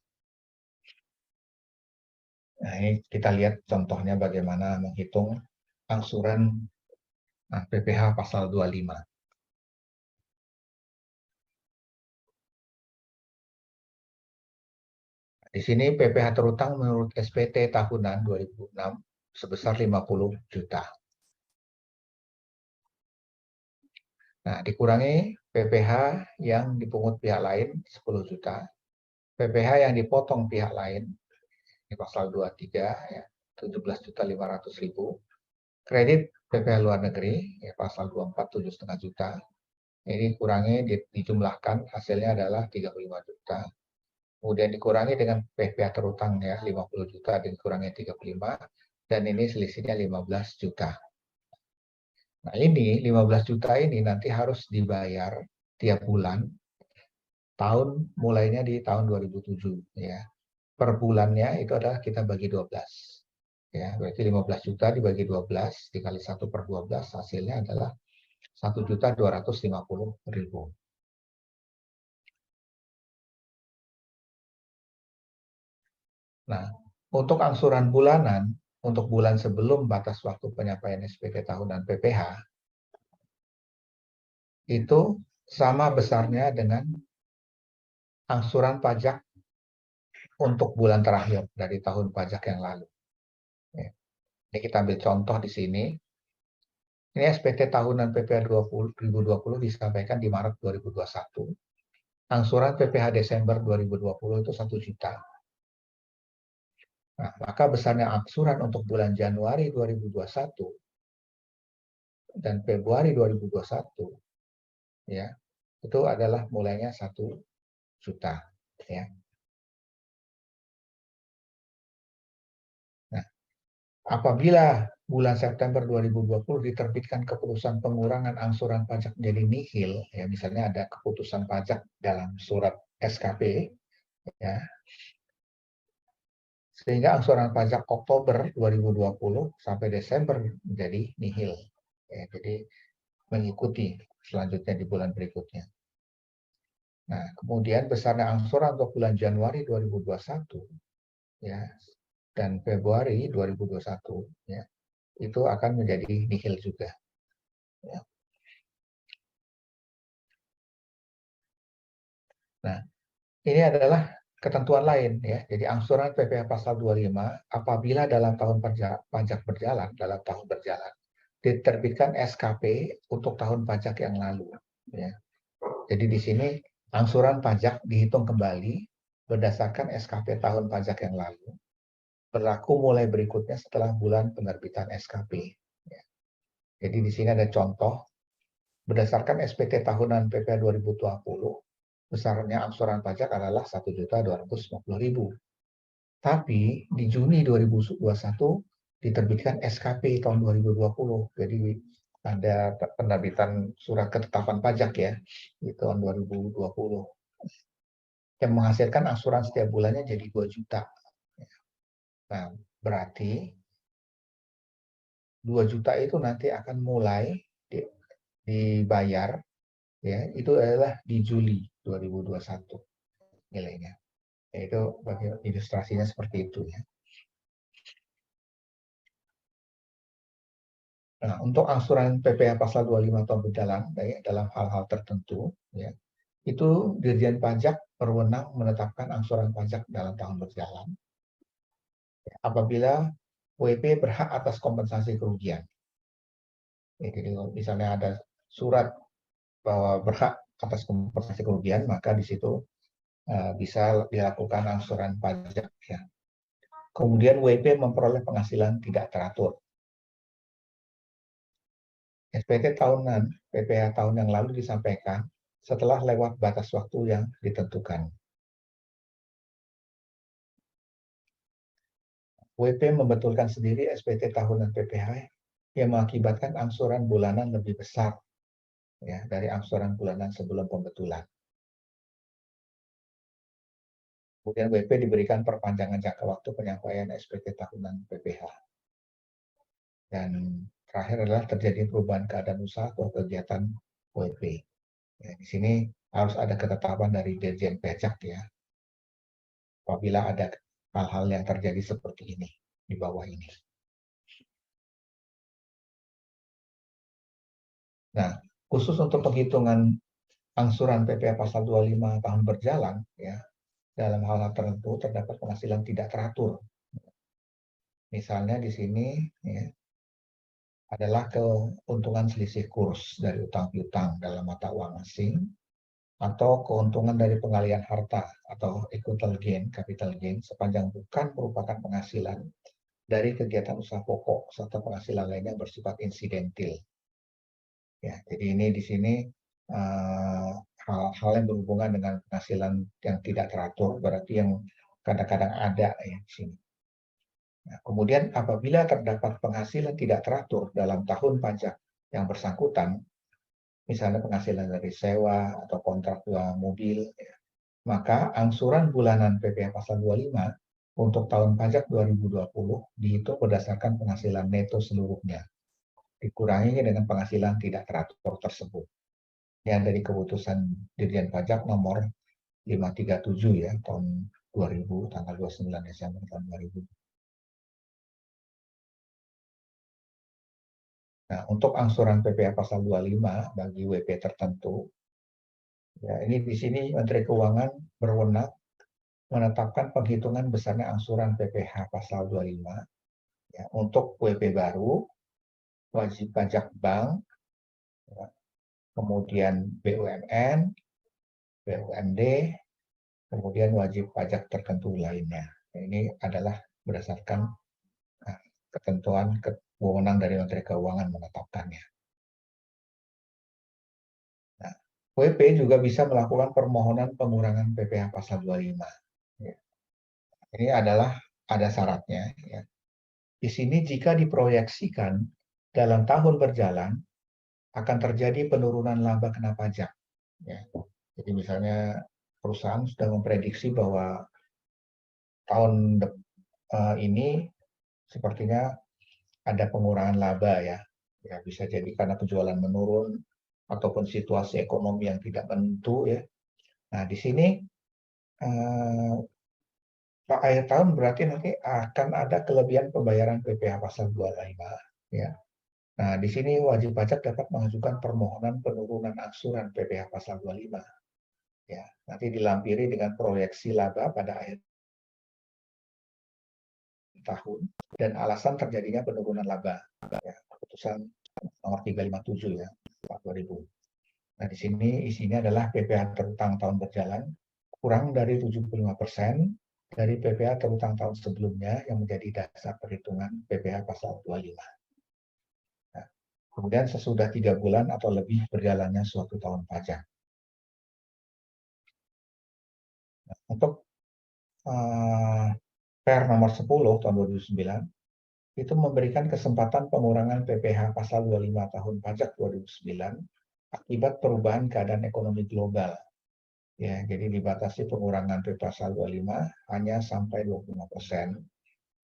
Nah, ini kita lihat contohnya bagaimana menghitung angsuran PPh pasal 25. Di sini PPh terutang menurut SPT tahunan 2006 sebesar 50 juta. Nah, dikurangi PPh yang dipungut pihak lain 10 juta. PPh yang dipotong pihak lain di pasal 23 ya 17.500.000. Kredit PPh luar negeri ya pasal 24 7,5 juta. Ini kurangi dijumlahkan hasilnya adalah 35 juta. Kemudian dikurangi dengan PPh terutang ya 50 juta dikurangi 35 dan ini selisihnya 15 juta. Nah, ini 15 juta ini nanti harus dibayar tiap bulan mulainya di tahun 2007 ya. Per bulannya itu adalah kita bagi 12. Ya, berarti 15 juta dibagi 12 dikali 1 per 12 hasilnya adalah 1.250.000. Nah, untuk angsuran bulanan untuk bulan sebelum batas waktu penyampaian SPT tahunan PPh itu sama besarnya dengan angsuran pajak untuk bulan terakhir dari tahun pajak yang lalu. Ya. Ini kita ambil contoh di sini. Ini SPT tahunan PPh 2020 disampaikan di Maret 2021. Angsuran PPh Desember 2020 itu 1 juta. Nah, maka besarnya angsuran untuk bulan Januari 2021 dan Februari 2021 ya, itu adalah mulainya 1 juta ya. Nah, apabila bulan September 2020 diterbitkan keputusan pengurangan angsuran pajak menjadi nihil, ya misalnya ada keputusan pajak dalam surat SKP, ya, sehingga angsuran pajak Oktober 2020 sampai Desember menjadi nihil. Ya, jadi mengikuti selanjutnya di bulan berikutnya. Nah, kemudian besarnya angsuran untuk bulan Januari 2021 ya dan Februari 2021 ya itu akan menjadi nihil juga. Ya. Nah, ini adalah ketentuan lain ya. Jadi angsuran PPh pasal 25 apabila dalam tahun pajak berjalan, diterbitkan SKP untuk tahun pajak yang lalu ya. Jadi di sini angsuran pajak dihitung kembali berdasarkan SKP tahun pajak yang lalu. Berlaku mulai berikutnya setelah bulan penerbitan SKP. Ya. Jadi di sini ada contoh berdasarkan SPT tahunan PPh 2020 besarnya angsuran pajak adalah 1.250.000. Tapi di Juni 2021 diterbitkan SKP tahun 2020. Jadi ada penerbitan surat ketetapan pajak ya di tahun 2020 yang menghasilkan angsuran setiap bulannya jadi 2 juta. Nah, berarti 2 juta itu nanti akan mulai dibayar ya itu adalah di Juli 2021 nilainya. Itu bagi ilustrasinya seperti itu ya. Nah, untuk angsuran PPh pasal 25 tahun berjalan ya, dalam hal-hal tertentu ya, itu Dirjen Pajak berwenang menetapkan angsuran pajak dalam tahun berjalan ya, apabila WP berhak atas kompensasi kerugian. Ya, jadi misalnya ada surat bahwa berhak atas kompensasi kerugian, maka di situ bisa dilakukan angsuran pajak ya. Kemudian WP memperoleh penghasilan tidak teratur. SPT tahunan PPh tahun yang lalu disampaikan setelah lewat batas waktu yang ditentukan. WP membetulkan sendiri SPT tahunan PPh yang mengakibatkan angsuran bulanan lebih besar ya, dari angsuran bulanan sebelum pembetulan. Kemudian WP diberikan perpanjangan jangka waktu penyampaian SPT tahunan PPh. Dan terakhir adalah terjadi perubahan keadaan usaha atau kegiatan WP. Ya, di sini harus ada ketetapan dari Dirjen Pajak ya, apabila ada hal-hal yang terjadi seperti ini di bawah ini. Nah, khusus untuk penghitungan angsuran PPh pasal 25 tahun berjalan ya, dalam hal tertentu terdapat penghasilan tidak teratur. Misalnya di sini ya, adalah keuntungan selisih kurs dari utang piutang dalam mata uang asing atau keuntungan dari pengalihan harta atau equitable gain, capital gain sepanjang bukan merupakan penghasilan dari kegiatan usaha pokok serta penghasilan lainnya bersifat insidentil. Ya, jadi ini di sini hal-hal yang berhubungan dengan penghasilan yang tidak teratur, berarti yang kadang-kadang ada ya di sini. Nah, kemudian apabila terdapat penghasilan tidak teratur dalam tahun pajak yang bersangkutan, misalnya penghasilan dari sewa atau kontrak mobil, ya, maka angsuran bulanan PPh pasal 25 untuk tahun pajak 2020 dihitung berdasarkan penghasilan neto seluruhnya, dikurangi dengan penghasilan tidak teratur tersebut. Yang dari keputusan Dirjen Pajak nomor 537 ya tahun 2000 tanggal 29 Desember tahun 2000. Nah, untuk angsuran PPh pasal 25 bagi WP tertentu Ya, ini di sini Menteri Keuangan berwenang menetapkan penghitungan besarnya angsuran PPh pasal 25 ya, untuk WP baru, wajib pajak bank, ya, kemudian BUMN, BUMD, kemudian wajib pajak tertentu lainnya. Ini adalah berdasarkan ketentuan wewenang dari Menteri Keuangan menetapkannya. Nah, WP juga bisa melakukan permohonan pengurangan PPh pasal 25. Ya. Ini adalah ada syaratnya. Ya. Di sini jika diproyeksikan dalam tahun berjalan akan terjadi penurunan laba kena pajak. Ya. Jadi misalnya perusahaan sudah memprediksi bahwa tahun ini sepertinya ada pengurangan laba ya. Ya bisa jadi karena penjualan menurun ataupun situasi ekonomi yang tidak menentu ya. Nah, di sini akhir tahun berarti nanti akan ada kelebihan pembayaran PPh pasal 25 ya. Nah, di sini wajib pajak dapat mengajukan permohonan penurunan angsuran PPh pasal 25 ya. Nanti dilampiri dengan proyeksi laba pada akhir tahun dan alasan terjadinya penurunan laba ya. Keputusan nomor 357 ya, 2000. Nah, di sini isinya adalah PPh terutang tahun berjalan kurang dari 75% dari PPh terutang tahun sebelumnya yang menjadi dasar perhitungan PPh pasal 25. Nah, kemudian sesudah 3 bulan atau lebih berjalannya suatu tahun pajak. Nah, untuk Per nomor 10 tahun 2009 itu memberikan kesempatan pengurangan PPh pasal 25 tahun pajak 2009 akibat perubahan keadaan ekonomi global. Ya, jadi dibatasi pengurangan PPh pasal 25 hanya sampai 25%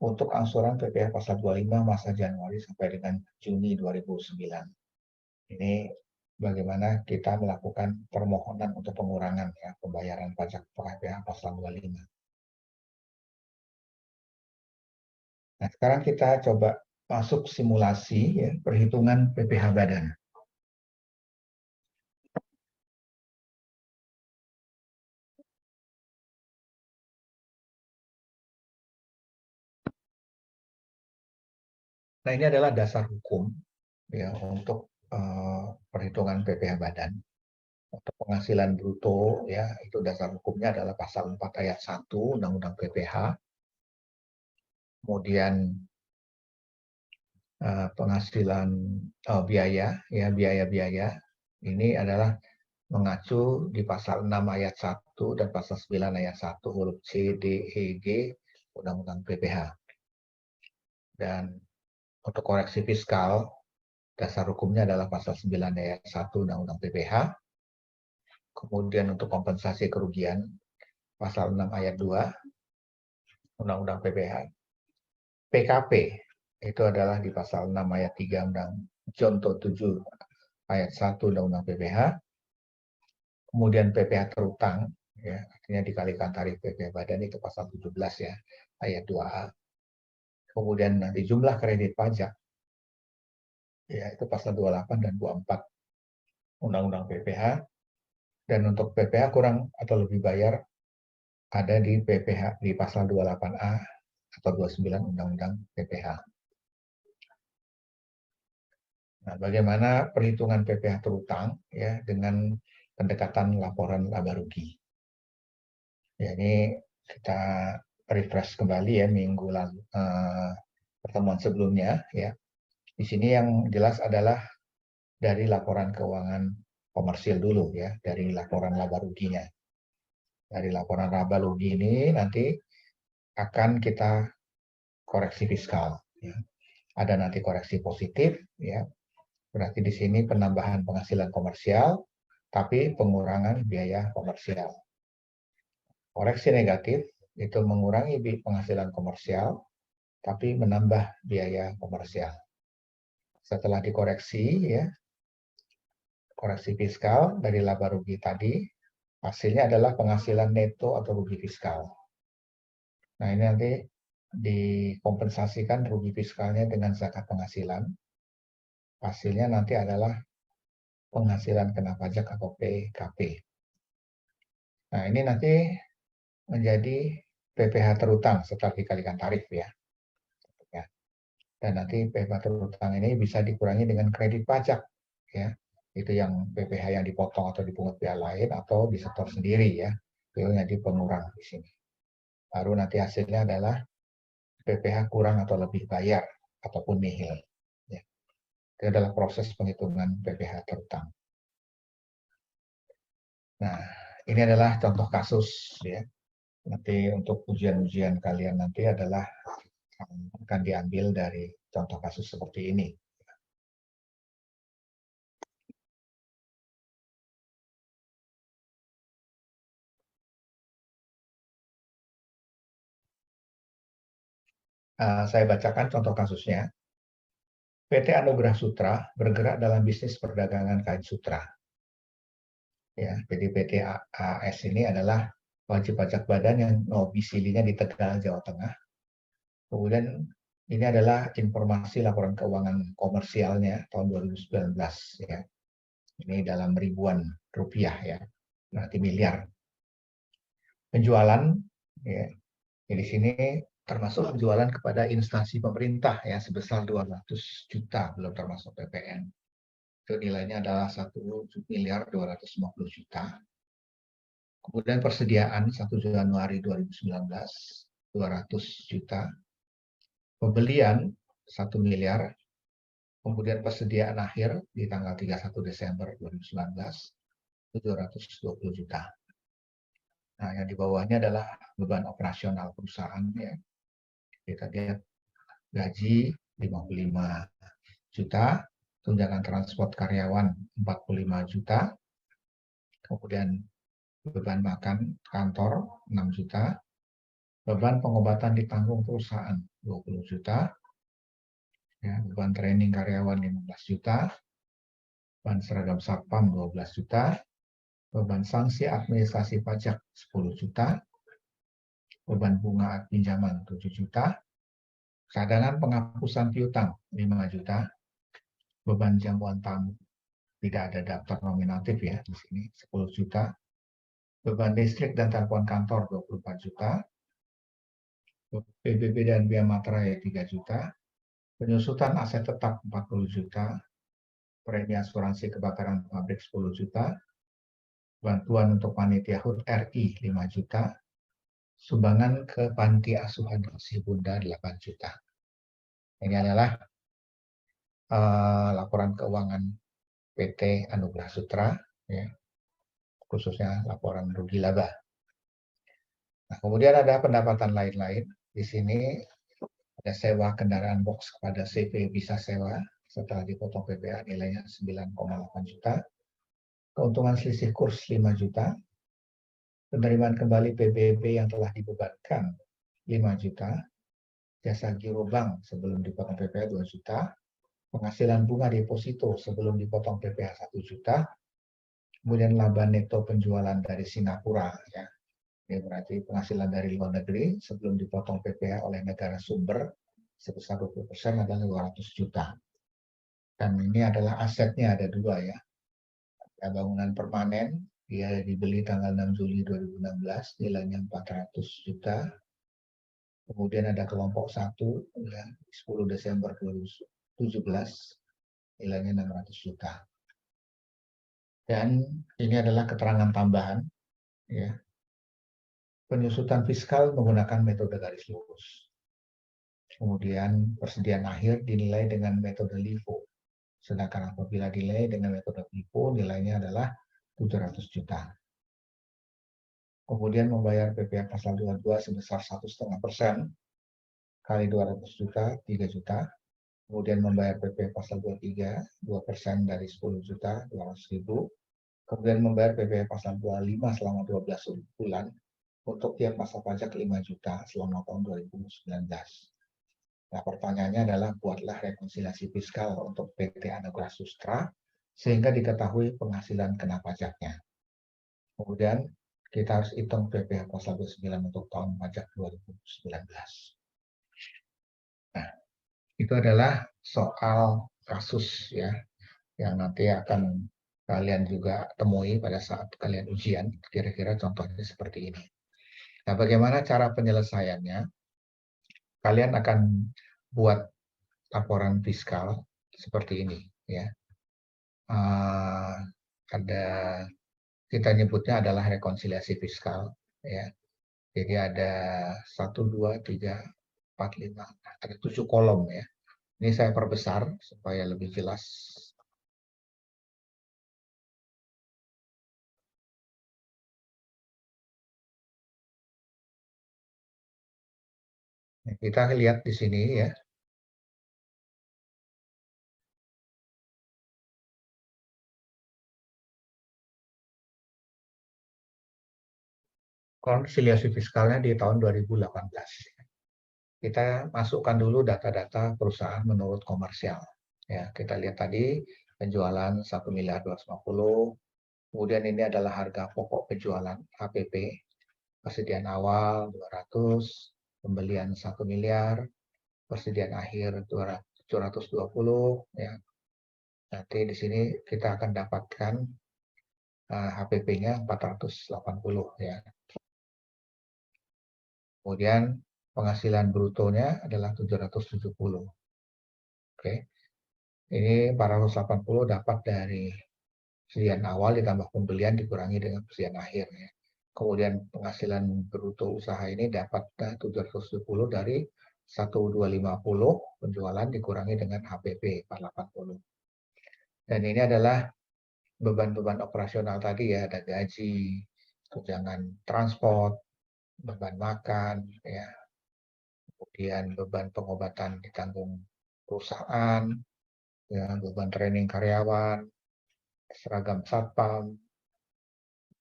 untuk angsuran PPh pasal 25 masa Januari sampai dengan Juni 2009. Ini bagaimana kita melakukan permohonan untuk pengurangan ya, pembayaran pajak PPh pasal 25. Nah, sekarang kita coba masuk simulasi ya, perhitungan PPh badan. Nah, ini adalah dasar hukum ya untuk perhitungan PPh badan. Untuk penghasilan bruto ya, itu dasar hukumnya adalah pasal 4 ayat 1 Undang-Undang PPh. Kemudian penghasilan biaya ya, biaya-biaya ini adalah mengacu di pasal 6 ayat 1 dan pasal 9 ayat 1 huruf C, D, E, G Undang-Undang PPh. Dan untuk koreksi fiskal, dasar hukumnya adalah pasal 9 ayat 1 Undang-Undang PPh. Kemudian untuk kompensasi kerugian, pasal 6 ayat 2 Undang-Undang PPh. PKP itu adalah di pasal 6 ayat 3 Undang Contoh 7 ayat 1 Undang-Undang PPh. Kemudian PPh terutang, ya, artinya dikalikan tarif PPh badan itu pasal 17 ya, ayat 2A. Kemudian nanti jumlah kredit pajak, ya itu pasal 28 dan 24 Undang-Undang PPh. Dan untuk PPh kurang atau lebih bayar ada di PPh di pasal 28A atau 29 Undang-Undang PPh. Nah, bagaimana perhitungan PPh terutang ya dengan pendekatan laporan laba rugi. Ya, ini kita refresh kembali ya minggu lalu pertemuan sebelumnya ya. Di sini yang jelas adalah dari laporan keuangan komersil dulu ya, dari laporan laba ruginya. Dari laporan laba rugi ini nanti akan kita koreksi fiskal ya. Ada nanti koreksi positif ya. Berarti di sini penambahan penghasilan komersial tapi pengurangan biaya komersial. Koreksi negatif itu mengurangi penghasilan komersial tapi menambah biaya komersial. Setelah dikoreksi ya, koreksi fiskal dari laba rugi tadi, hasilnya adalah penghasilan neto atau rugi fiskal. Nah, ini nanti dikompensasikan rugi fiskalnya dengan zakat penghasilan. Hasilnya nanti adalah penghasilan kena pajak atau PKP. Nah, ini nanti menjadi PPh terutang setelah dikalikan tarif ya. Dan nanti PPh terutang ini bisa dikurangi dengan kredit pajak ya. Itu yang PPh yang dipotong atau dipungut pihak lain atau disetor sendiri ya. Itu jadi pengurang di sini. Baru nanti hasilnya adalah PPh kurang atau lebih bayar ataupun nihil. Ya. Itu adalah proses penghitungan PPh terutang. Nah, ini adalah contoh kasus ya. Nanti untuk ujian-ujian kalian nanti adalah akan diambil dari contoh kasus seperti ini. Saya bacakan contoh kasusnya. PT Anugerah Sutra bergerak dalam bisnis perdagangan kain sutra. Ya, jadi PT AS ini adalah wajib pajak badan yang domisilinya di Tegal, Jawa Tengah. Kemudian ini adalah informasi laporan keuangan komersialnya tahun 2019 ya. Ini dalam ribuan rupiah ya, berarti miliar. Penjualan ya, di sini termasuk penjualan kepada instansi pemerintah ya sebesar 200 juta belum termasuk PPN. Itu nilainya adalah 1.250 juta. Kemudian persediaan 1 Januari 2019 200 juta. Pembelian 1 miliar. Kemudian persediaan akhir di tanggal 31 Desember 2019 720 juta. Nah, yang di bawahnya adalah beban operasional perusahaan ya. Kita lihat gaji 55 juta, tunjangan transport karyawan 45 juta, kemudian beban makan kantor 6 juta, beban pengobatan ditanggung perusahaan 20 juta, ya, beban training karyawan 15 juta, beban seragam satpam 12 juta, beban sanksi administrasi pajak 10 juta, beban bunga pinjaman 7 juta, cadangan penghapusan piutang 5 juta, beban jamuan tamu tidak ada daftar nominatif ya di sini 10 juta, beban listrik dan telepon kantor 24 juta, PBB dan biaya materai 3 juta, penyusutan aset tetap 40 juta, premi asuransi kebakaran pabrik 10 juta, bantuan untuk panitia HUT RI 5 juta, sumbangan ke panti asuhan Kasih Bunda 8 juta. Ini adalah laporan keuangan PT Anugerah Sutra, ya, khususnya laporan rugi laba. Nah, kemudian ada pendapatan lain-lain. Di sini ada sewa kendaraan box kepada CV bisa sewa setelah dipotong PPh nilainya 9,8 juta. Keuntungan selisih kurs 5 juta. Penerimaan kembali PBB yang telah dibebankan 5 juta. Jasa giro bank sebelum dipotong PPh 2 juta. Penghasilan bunga deposito sebelum dipotong PPh 1 juta. Kemudian laba neto penjualan dari Singapura ya. Ini berarti penghasilan dari luar negeri sebelum dipotong PPh oleh negara sumber sebesar 20% adalah 200 juta. Dan ini adalah asetnya ada dua ya. Ada bangunan permanen, dia dibeli tanggal 6 Juli 2016, nilainya 400 juta. Kemudian ada kelompok 1, ya, 10 Desember 2017, nilainya 600 juta. Dan ini adalah keterangan tambahan, ya. Penyusutan fiskal menggunakan metode garis lurus. Kemudian persediaan akhir dinilai dengan metode LIFO. Sedangkan apabila dinilai dengan metode LIFO, nilainya adalah 700 juta. Kemudian membayar PPh pasal 22 sebesar 1,5% kali 200 juta, 3 juta. Kemudian membayar PPh pasal 23, 2% dari 10 juta, 200 ribu. Kemudian membayar PPh pasal 25 selama 12 bulan untuk tiap masa pajak 5 juta selama tahun 2019. Nah, pertanyaannya adalah buatlah rekonsiliasi fiskal untuk PT Anugerah Sutra sehingga diketahui penghasilan kena pajaknya. Kemudian kita harus hitung PPh pasal 29 untuk tahun pajak 2019. Nah, itu adalah soal kasus ya yang nanti akan kalian juga temui pada saat kalian ujian, kira-kira contohnya seperti ini. Nah, bagaimana cara penyelesaiannya? Kalian akan buat laporan fiskal seperti ini, ya. Ada, kita nyebutnya adalah rekonsiliasi fiskal, ya. Jadi ada 1, 2, 3, 4, 5, ada 7 kolom, ya. Ini saya perbesar supaya lebih jelas. Kita lihat di sini, ya. Konsiliasi fiskalnya di tahun 2018. Kita masukkan dulu data-data perusahaan menurut komersial. Ya, kita lihat tadi penjualan 1.250.000.000. Kemudian ini adalah harga pokok penjualan HPP. Persediaan awal 200, pembelian 1 miliar, persediaan akhir 720, ya. Nanti di sini kita akan dapatkan HPP-nya 480, ya. Kemudian penghasilan brutonya adalah 770. Oke. Ini 480 dapat dari persediaan awal ditambah pembelian dikurangi dengan persediaan akhir, ya. Kemudian penghasilan bruto usaha ini dapat 770 dari 1250 penjualan dikurangi dengan HPP 480. Dan ini adalah beban-beban operasional tadi, ya, ada gaji, tunjangan transport, beban makan, ya. Kemudian beban pengobatan ditanggung perusahaan, ya, beban training karyawan, seragam satpam,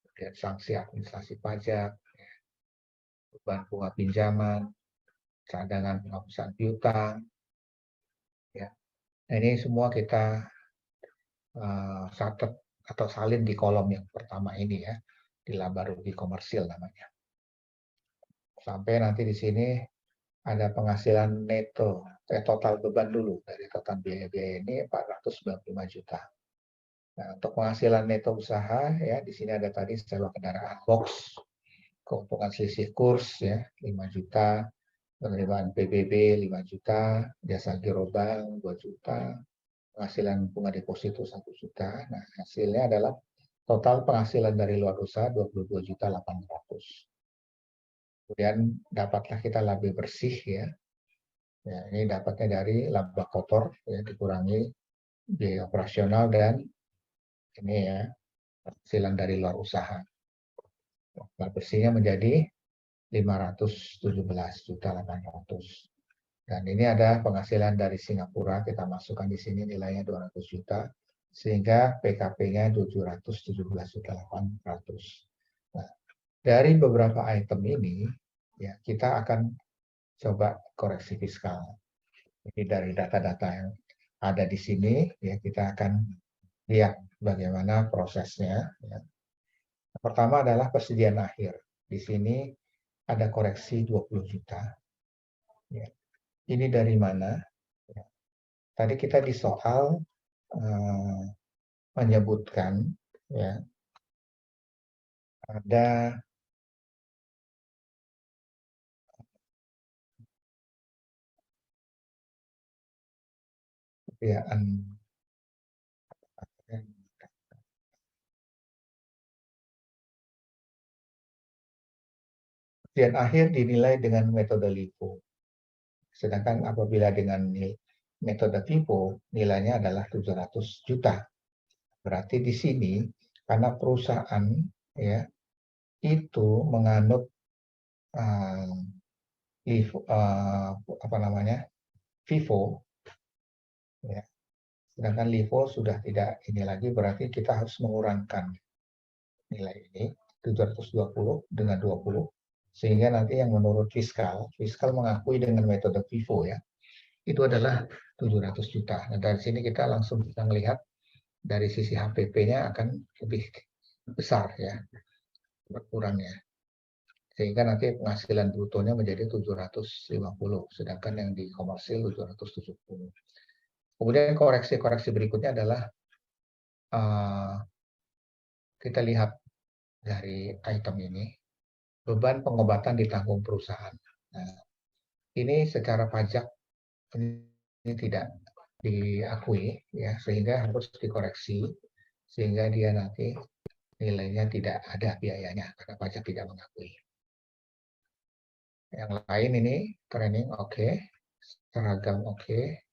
kemudian sanksi administrasi pajak, beban bunga pinjaman, cadangan penghapusan piutang, ya. Nah, ini semua kita catat atau salin di kolom yang pertama ini, ya, di laba rugi komersil namanya. Sampai nanti di sini ada penghasilan neto, total beban dulu dari total biaya-biaya ini 495 juta. Nah, untuk penghasilan neto usaha, ya, di sini ada tadi sewa kendaraan box, keuntungan selisih kurs, ya, 5 juta, penerimaan PBB 5 juta, jasa giro bank 2 juta, penghasilan bunga deposito 1 juta. Nah, hasilnya adalah total penghasilan dari luar usaha 22.800.000. Kemudian dapatlah kita laba bersih, ya. Ya, ini dapatnya dari laba kotor, ya, dikurangi biaya operasional dan ini, ya, penghasilan dari luar usaha. Laba bersihnya menjadi 517.800.000. Dan ini ada penghasilan dari Singapura, kita masukkan di sini nilainya 200 juta, sehingga PKP-nya 717.800.000. Nah, dari beberapa item ini, ya, kita akan coba koreksi fiskal. Jadi dari data-data yang ada di sini, ya, kita akan lihat bagaimana prosesnya. Ya. Pertama adalah persediaan akhir. Di sini ada koreksi 20 juta. Ya. Ini dari mana? Ya. Tadi kita di soal menyebutkan, ya, ada persediaan akhir dinilai dengan metode LIFO. Sedangkan apabila dengan metode FIFO, nilainya adalah 700 juta. Berarti di sini, karena perusahaan, ya, itu menganut FIFO, ya. Sedangkan LIFO sudah tidak ini lagi, berarti kita harus mengurangkan nilai ini 720 dengan 20, sehingga nanti yang menurut fiskal mengakui dengan metode FIFO, ya, itu adalah 700 juta. Nah, dari sini kita langsung bisa melihat dari sisi HPP-nya akan lebih besar, ya, berkurangnya. Sehingga nanti penghasilan brutonya menjadi 750, sedangkan yang di komersil 770. Kemudian koreksi-koreksi berikutnya adalah kita lihat dari item ini, beban pengobatan ditanggung perusahaan. Nah, ini secara pajak ini tidak diakui, ya, sehingga harus dikoreksi, sehingga dia nanti nilainya tidak ada biayanya karena pajak tidak mengakui. Yang lain ini training oke, seragam oke.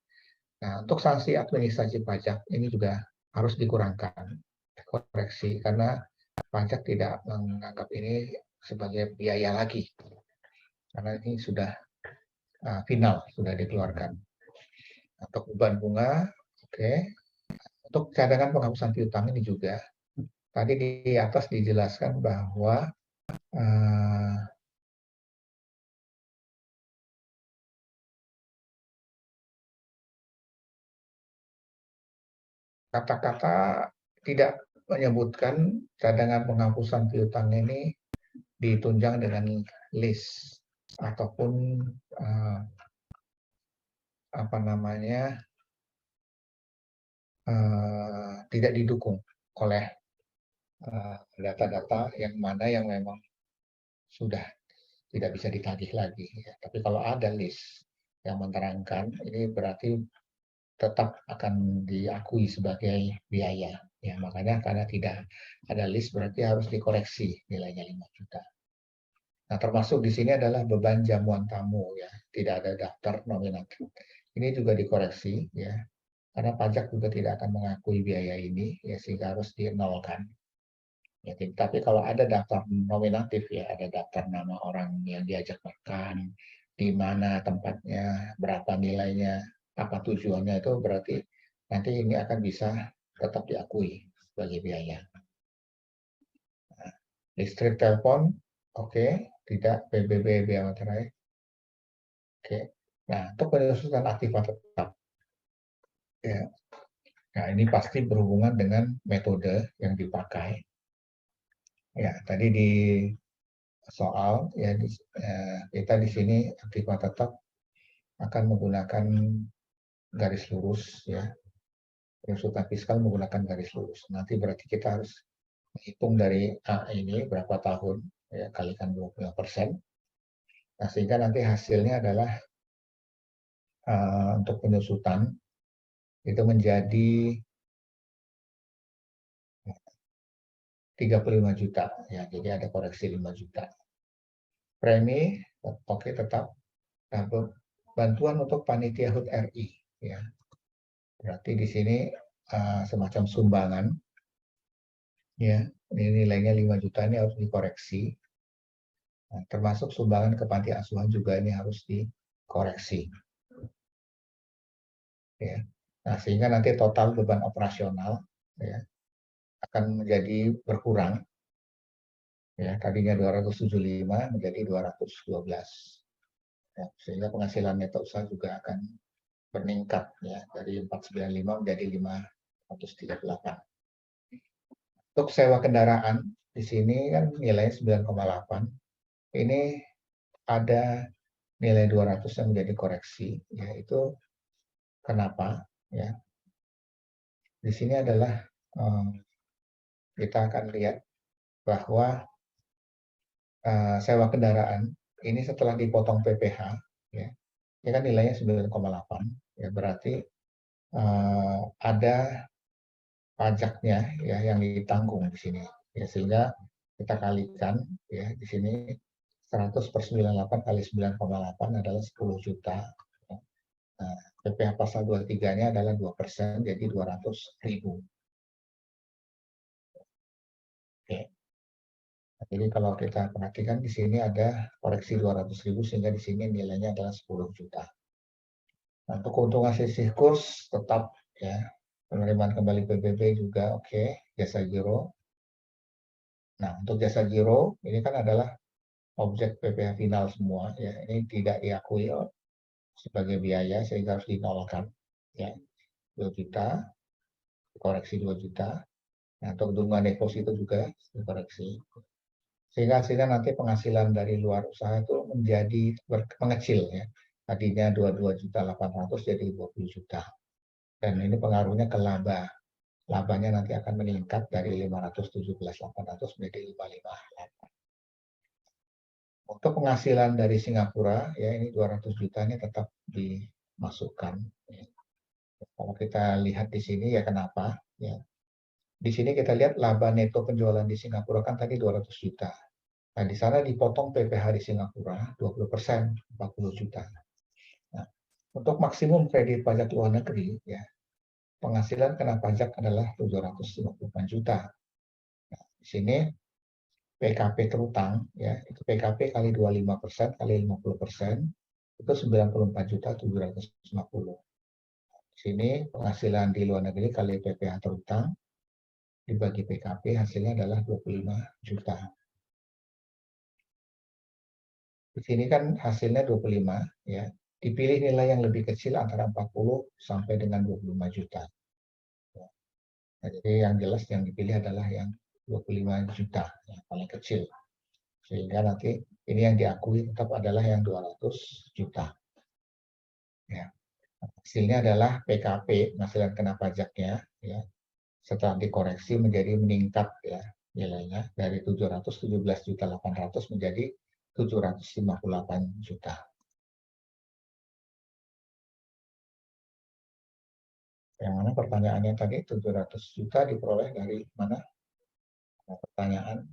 Nah, untuk sanksi administrasi pajak ini juga harus dikurangkan, koreksi, karena pajak tidak menganggap ini sebagai biaya lagi, karena ini sudah final, sudah dikeluarkan. Untuk beban bunga, oke. Untuk cadangan penghapusan piutang ini juga, tadi di atas dijelaskan bahwa kata-kata tidak menyebutkan cadangan penghapusan piutang ini ditunjang dengan list ataupun tidak didukung oleh data-data yang mana yang memang sudah tidak bisa ditagih lagi. Ya. Tapi kalau ada list yang menerangkan, ini berarti tetap akan diakui sebagai biaya. Ya, makanya karena tidak ada list berarti harus dikoreksi nilainya 5 juta. Nah, termasuk di sini adalah beban jamuan tamu, ya, tidak ada daftar nominatif. Ini juga dikoreksi, ya, karena pajak juga tidak akan mengakui biaya ini, ya, sehingga harus dinolkan. Ya, tapi kalau ada daftar nominatif, ya, ada daftar nama orang yang diajak makan, di mana tempatnya, berapa nilainya, apa tujuannya, itu berarti nanti ini akan bisa tetap diakui sebagai biaya. Nah, listrik telepon, oke, tidak PBB biaya materai. Oke. Nah, untuk penyusunan aktiva tetap. Ya. Nah, ini pasti berhubungan dengan metode yang dipakai. Ya, tadi di soal ya kita di sini aktiva tetap akan menggunakan garis lurus, ya. Penyusutan fiskal menggunakan garis lurus. Nanti berarti kita harus menghitung dari A ini berapa tahun, ya, kalikan 25%. Nah, sehingga nanti hasilnya adalah untuk penyusutan itu menjadi 35 juta, ya, jadi ada koreksi 5 juta. Premi, oke, tetap. Nah, bantuan untuk panitia HUT RI, ya. Berarti di sini semacam sumbangan, ya. Ini nilainya 5 juta, ini harus dikoreksi. Nah, termasuk sumbangan ke panti asuhan juga ini harus dikoreksi. Ya. Nah, sehingga nanti total beban operasional, ya, akan menjadi berkurang. Ya, tadinya 275 menjadi 212. Ya, sehingga penghasilan neto usaha juga akan meningkat, ya, dari 495 menjadi 538. Untuk sewa kendaraan di sini kan nilainya 9,8. Ini ada nilai 200 yang menjadi koreksi, yaitu kenapa, ya. Di sini adalah kita akan lihat bahwa sewa kendaraan ini setelah dipotong PPh, ya, ini kan nilainya 9,8, ya, berarti ada pajaknya, ya, yang ditanggung di sini, ya, sehingga kita kalikan, ya, di sini 100/98 kali 9,8 adalah 10 juta. Nah, PPh pasal 23-nya adalah 2%, jadi 200.000. Oke. Jadi kalau kita perhatikan di sini ada koreksi 200.000 sehingga di sini nilainya adalah 10 juta. Nah, untuk keuntungan sisih kurs tetap, ya, penerimaan kembali PBB juga oke, jasa giro. Nah, untuk jasa giro ini kan adalah objek PPh final semua, ya, ini tidak diakui sebagai biaya sehingga harus dinolkan, ya, 2 juta, koreksi 2 juta. Nah, untuk keuntungan deposito juga dikoreksi. Sehingga hasilnya nanti penghasilan dari luar usaha itu menjadi mengecil, ya. Tadinya 22.800.000 jadi 20 juta. Dan ini pengaruhnya ke laba. labanya nanti akan meningkat dari 517.800 menjadi 558. Untuk penghasilan dari Singapura, ya ini 200 juta ini tetap dimasukkan. Ya. Kalau kita lihat di sini ya kenapa? Ya. Di sini kita lihat laba neto penjualan di Singapura kan tadi 200 juta. Nah, di sana dipotong PPh di Singapura 20%, 40 juta. Nah, untuk maksimum kredit pajak luar negeri, ya penghasilan kena pajak adalah 754 juta. Nah, di sini PKP terutang, ya itu PKP kali 25% kali 50%, itu 94.750. Di sini penghasilan di luar negeri kali PPh terutang, dibagi PKP hasilnya adalah 25 juta. Di sini kan hasilnya 25, ya. Dipilih nilai yang lebih kecil antara 40 sampai dengan 25 juta. Nah, jadi yang jelas yang dipilih adalah yang 25 juta, yang paling kecil. Sehingga nanti ini yang diakui tetap adalah yang 200 juta. Ya. Hasilnya adalah PKP, penghasilan kena pajaknya, ya, setelah dikoreksi menjadi meningkat ya nilainya dari 717.800 menjadi 758 juta. Yang mana pertanyaannya tadi 700 juta diperoleh dari mana? Nah, pertanyaan.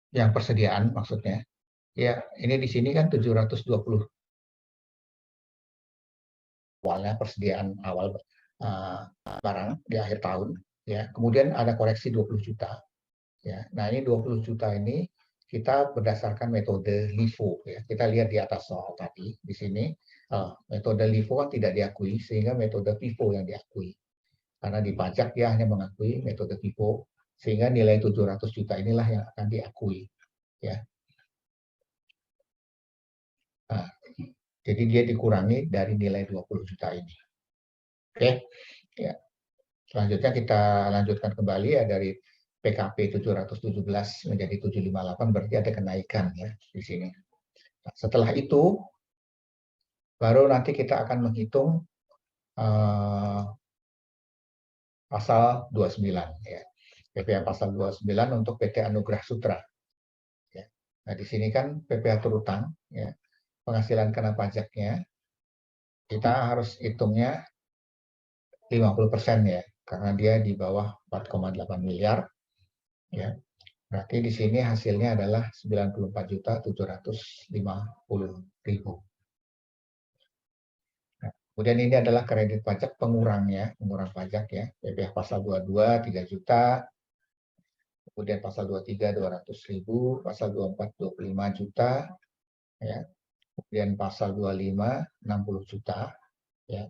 Yang persediaan maksudnya. Ya, ini di sini kan 720 awalnya persediaan awal barang di akhir tahun. Ya, kemudian ada koreksi 20 juta. Ya, nah ini 20 juta ini kita berdasarkan metode LIFO. Ya. Kita lihat di atas soal tadi, di sini metode LIFO kan tidak diakui, sehingga metode FIFO yang diakui. Karena di pajak dia hanya mengakui metode FIFO, sehingga nilai 700 juta inilah yang akan diakui. Ya. Nah, jadi dia dikurangi dari nilai 20 juta ini. Oke, ya. Selanjutnya kita lanjutkan kembali ya dari PKP 717 menjadi 758 berarti ada kenaikan ya di sini. Nah, setelah itu baru nanti kita akan menghitung uh, pasal 29 ya. PPh pasal 29 untuk PT Anugrah Sutra. Ya. Nah, di sini kan PPh terutang ya. Penghasilan kena pajaknya kita harus hitungnya 50% ya karena dia di bawah 4,8 miliar ya. Berarti di sini hasilnya adalah 94.750.000. Nah, kemudian ini adalah kredit pajak pengurangnya, pengurang pajak ya. PPh pasal 22 3 juta, kemudian pasal 23 200.000, pasal 24 25 juta ya. Kemudian pasal 25 60 juta ya.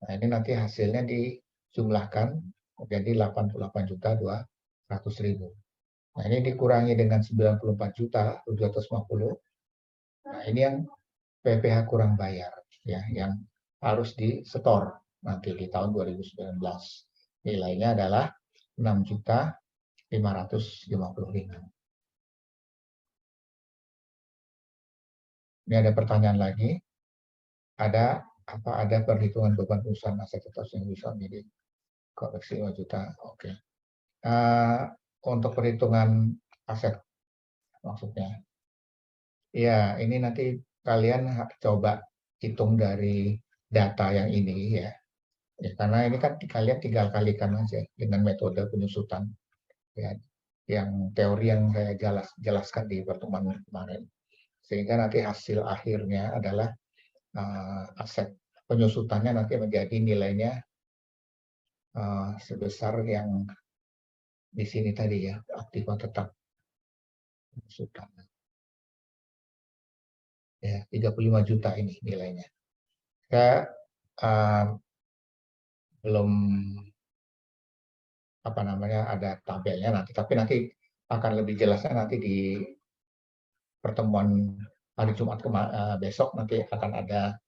Nah, ini nanti hasilnya dijumlahkan menjadi 88.200.000. Nah, ini dikurangi dengan 94 juta 750. Nah, ini yang PPh kurang bayar ya, yang harus disetor nanti di tahun 2019. Nilainya adalah 6.555. Ini ada pertanyaan lagi. Ada perhitungan beban perusahaan aset yang bisa menjadi koreksi 5 juta. Oke. Untuk perhitungan aset maksudnya. Ya, ini nanti kalian coba hitung dari data yang ini ya. Ya, karena ini kan kalian tinggal kalikan aja dengan metode penyusutan ya, yang teori yang saya jelaskan di pertemuan kemarin. Sehingga nanti hasil akhirnya adalah aset penyusutannya nanti menjadi nilainya sebesar yang di sini tadi ya, aktiva tetap penyusutan. Ya, 35 juta ini nilainya. Saya belum apa namanya ada tabelnya nanti, tapi nanti akan lebih jelasnya nanti di pertemuan hari Jumat besok nanti akan ada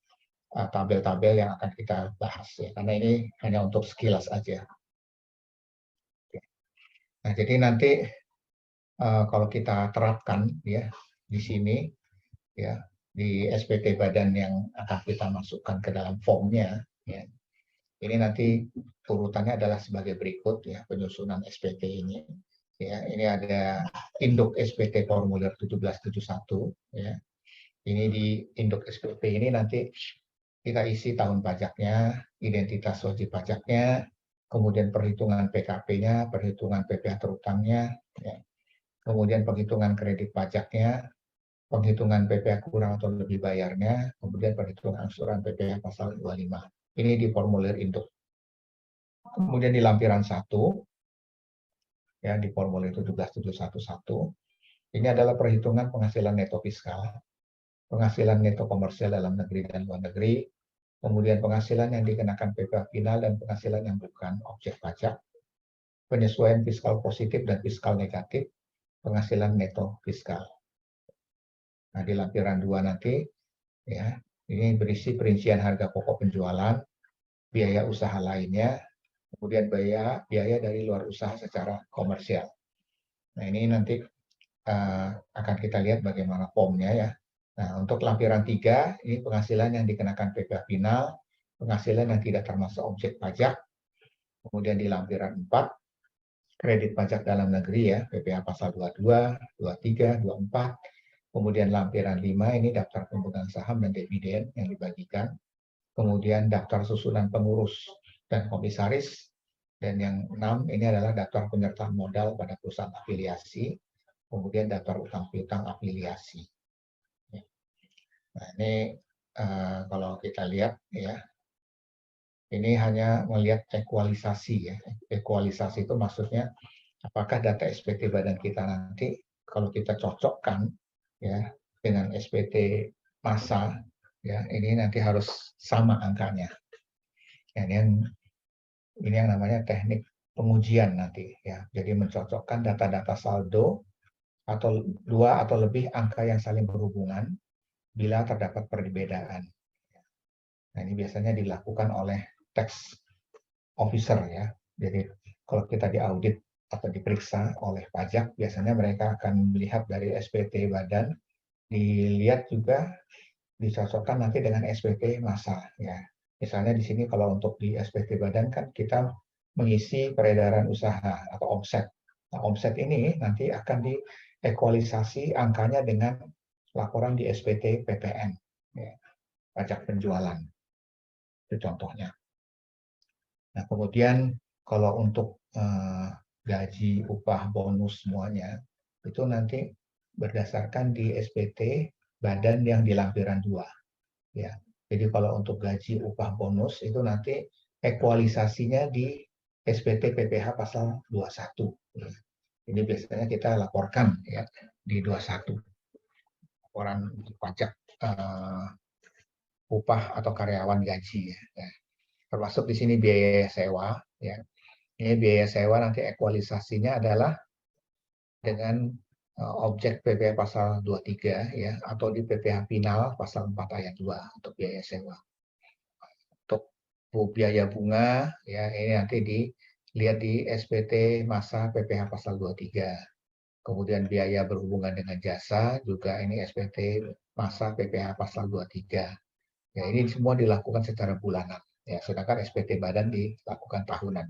tabel-tabel yang akan kita bahas ya, karena ini hanya untuk sekilas aja. Nah, jadi nanti kalau kita terapkan ya di sini ya di SPT badan yang akan kita masukkan ke dalam formnya ya. Ini nanti urutannya adalah sebagai berikut ya, penyusunan SPT ini. Ya, ini ada induk SPT formulir 1771 ya. Ini di induk SPT ini nanti kita isi tahun pajaknya, identitas wajib pajaknya, kemudian perhitungan PKP-nya, perhitungan PPh terutangnya, ya. Kemudian penghitungan kredit pajaknya, penghitungan PPh kurang atau lebih bayarnya, kemudian perhitungan angsuran PPh pasal 25. Ini di formulir induk. Kemudian di lampiran 1, ya di formulir 17711, ini adalah perhitungan penghasilan neto fiskal, penghasilan neto komersial dalam negeri dan luar negeri, kemudian penghasilan yang dikenakan PPh final dan penghasilan yang bukan objek pajak, penyesuaian fiskal positif dan fiskal negatif, penghasilan neto fiskal. Nah, di lampiran 2 nanti, ya, ini berisi perincian harga pokok penjualan, biaya usaha lainnya, kemudian biaya dari luar usaha secara komersial. Nah, ini nanti akan kita lihat bagaimana formnya ya. Nah, untuk lampiran 3, ini penghasilan yang dikenakan PPh final, penghasilan yang tidak termasuk objek pajak. Kemudian di lampiran 4, kredit pajak dalam negeri ya, PPh pasal 22, 23, 24. Kemudian lampiran 5, ini daftar pemegang saham dan dividen yang dibagikan. Kemudian daftar susunan pengurus dan komisaris. Dan yang 6, ini adalah daftar penyertaan modal pada perusahaan afiliasi. Kemudian daftar utang piutang afiliasi. Nah, ini kalau kita lihat ya, ini hanya melihat ekualisasi ya. Ekualisasi itu maksudnya apakah data SPT badan kita nanti kalau kita cocokkan ya dengan SPT massa ya, ini nanti harus sama angkanya. Ya, ini yang namanya teknik pengujian nanti ya. Jadi mencocokkan data-data saldo atau 2 atau lebih angka yang saling berhubungan bila terdapat perbedaan. Nah, ini biasanya dilakukan oleh tax officer ya. Jadi kalau kita diaudit atau diperiksa oleh pajak, biasanya mereka akan melihat dari SPT badan, dilihat juga dicocokkan nanti dengan SPT massa ya. Misalnya di sini kalau untuk di SPT badan kan kita mengisi peredaran usaha atau omset. Nah, omset ini nanti akan diekualisasi angkanya dengan laporan di SPT PPN, ya, pajak penjualan. Itu contohnya. Nah, kemudian kalau untuk gaji, upah, bonus semuanya, itu nanti berdasarkan di SPT badan yang di lampiran 2. Ya. Jadi kalau untuk gaji, upah, bonus itu nanti ekualisasinya di SPT PPh pasal 21. Ya. Ini biasanya kita laporkan ya di 21. Laporan pajak upah atau karyawan gaji ya. Termasuk di sini biaya sewa ya. Ini biaya sewa nanti ekualisasinya adalah dengan objek PPh pasal 23 ya atau di PPh final pasal 4 ayat 2 untuk biaya sewa. Untuk biaya bunga ya ini nanti dilihat di SPT massa PPh pasal 23. Kemudian biaya berhubungan dengan jasa juga ini SPT massa PPh pasal 23. Ya, ini semua dilakukan secara bulanan. Ya, sedangkan SPT badan dilakukan tahunan.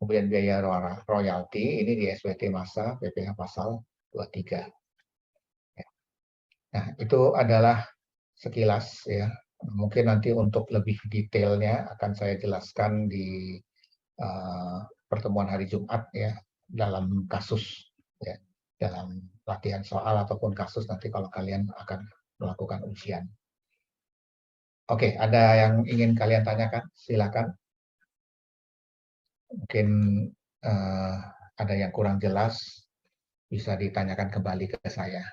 Kemudian biaya royalti ini di SPT massa PPh pasal 23. Ya. Nah, itu adalah sekilas ya. Mungkin nanti untuk lebih detailnya akan saya jelaskan di pertemuan hari Jumat ya dalam kasus ya, dalam latihan soal ataupun kasus nanti kalau kalian akan melakukan ujian. Oke, ada yang ingin kalian tanyakan? Silakan. Mungkin ada yang kurang jelas, bisa ditanyakan kembali ke saya.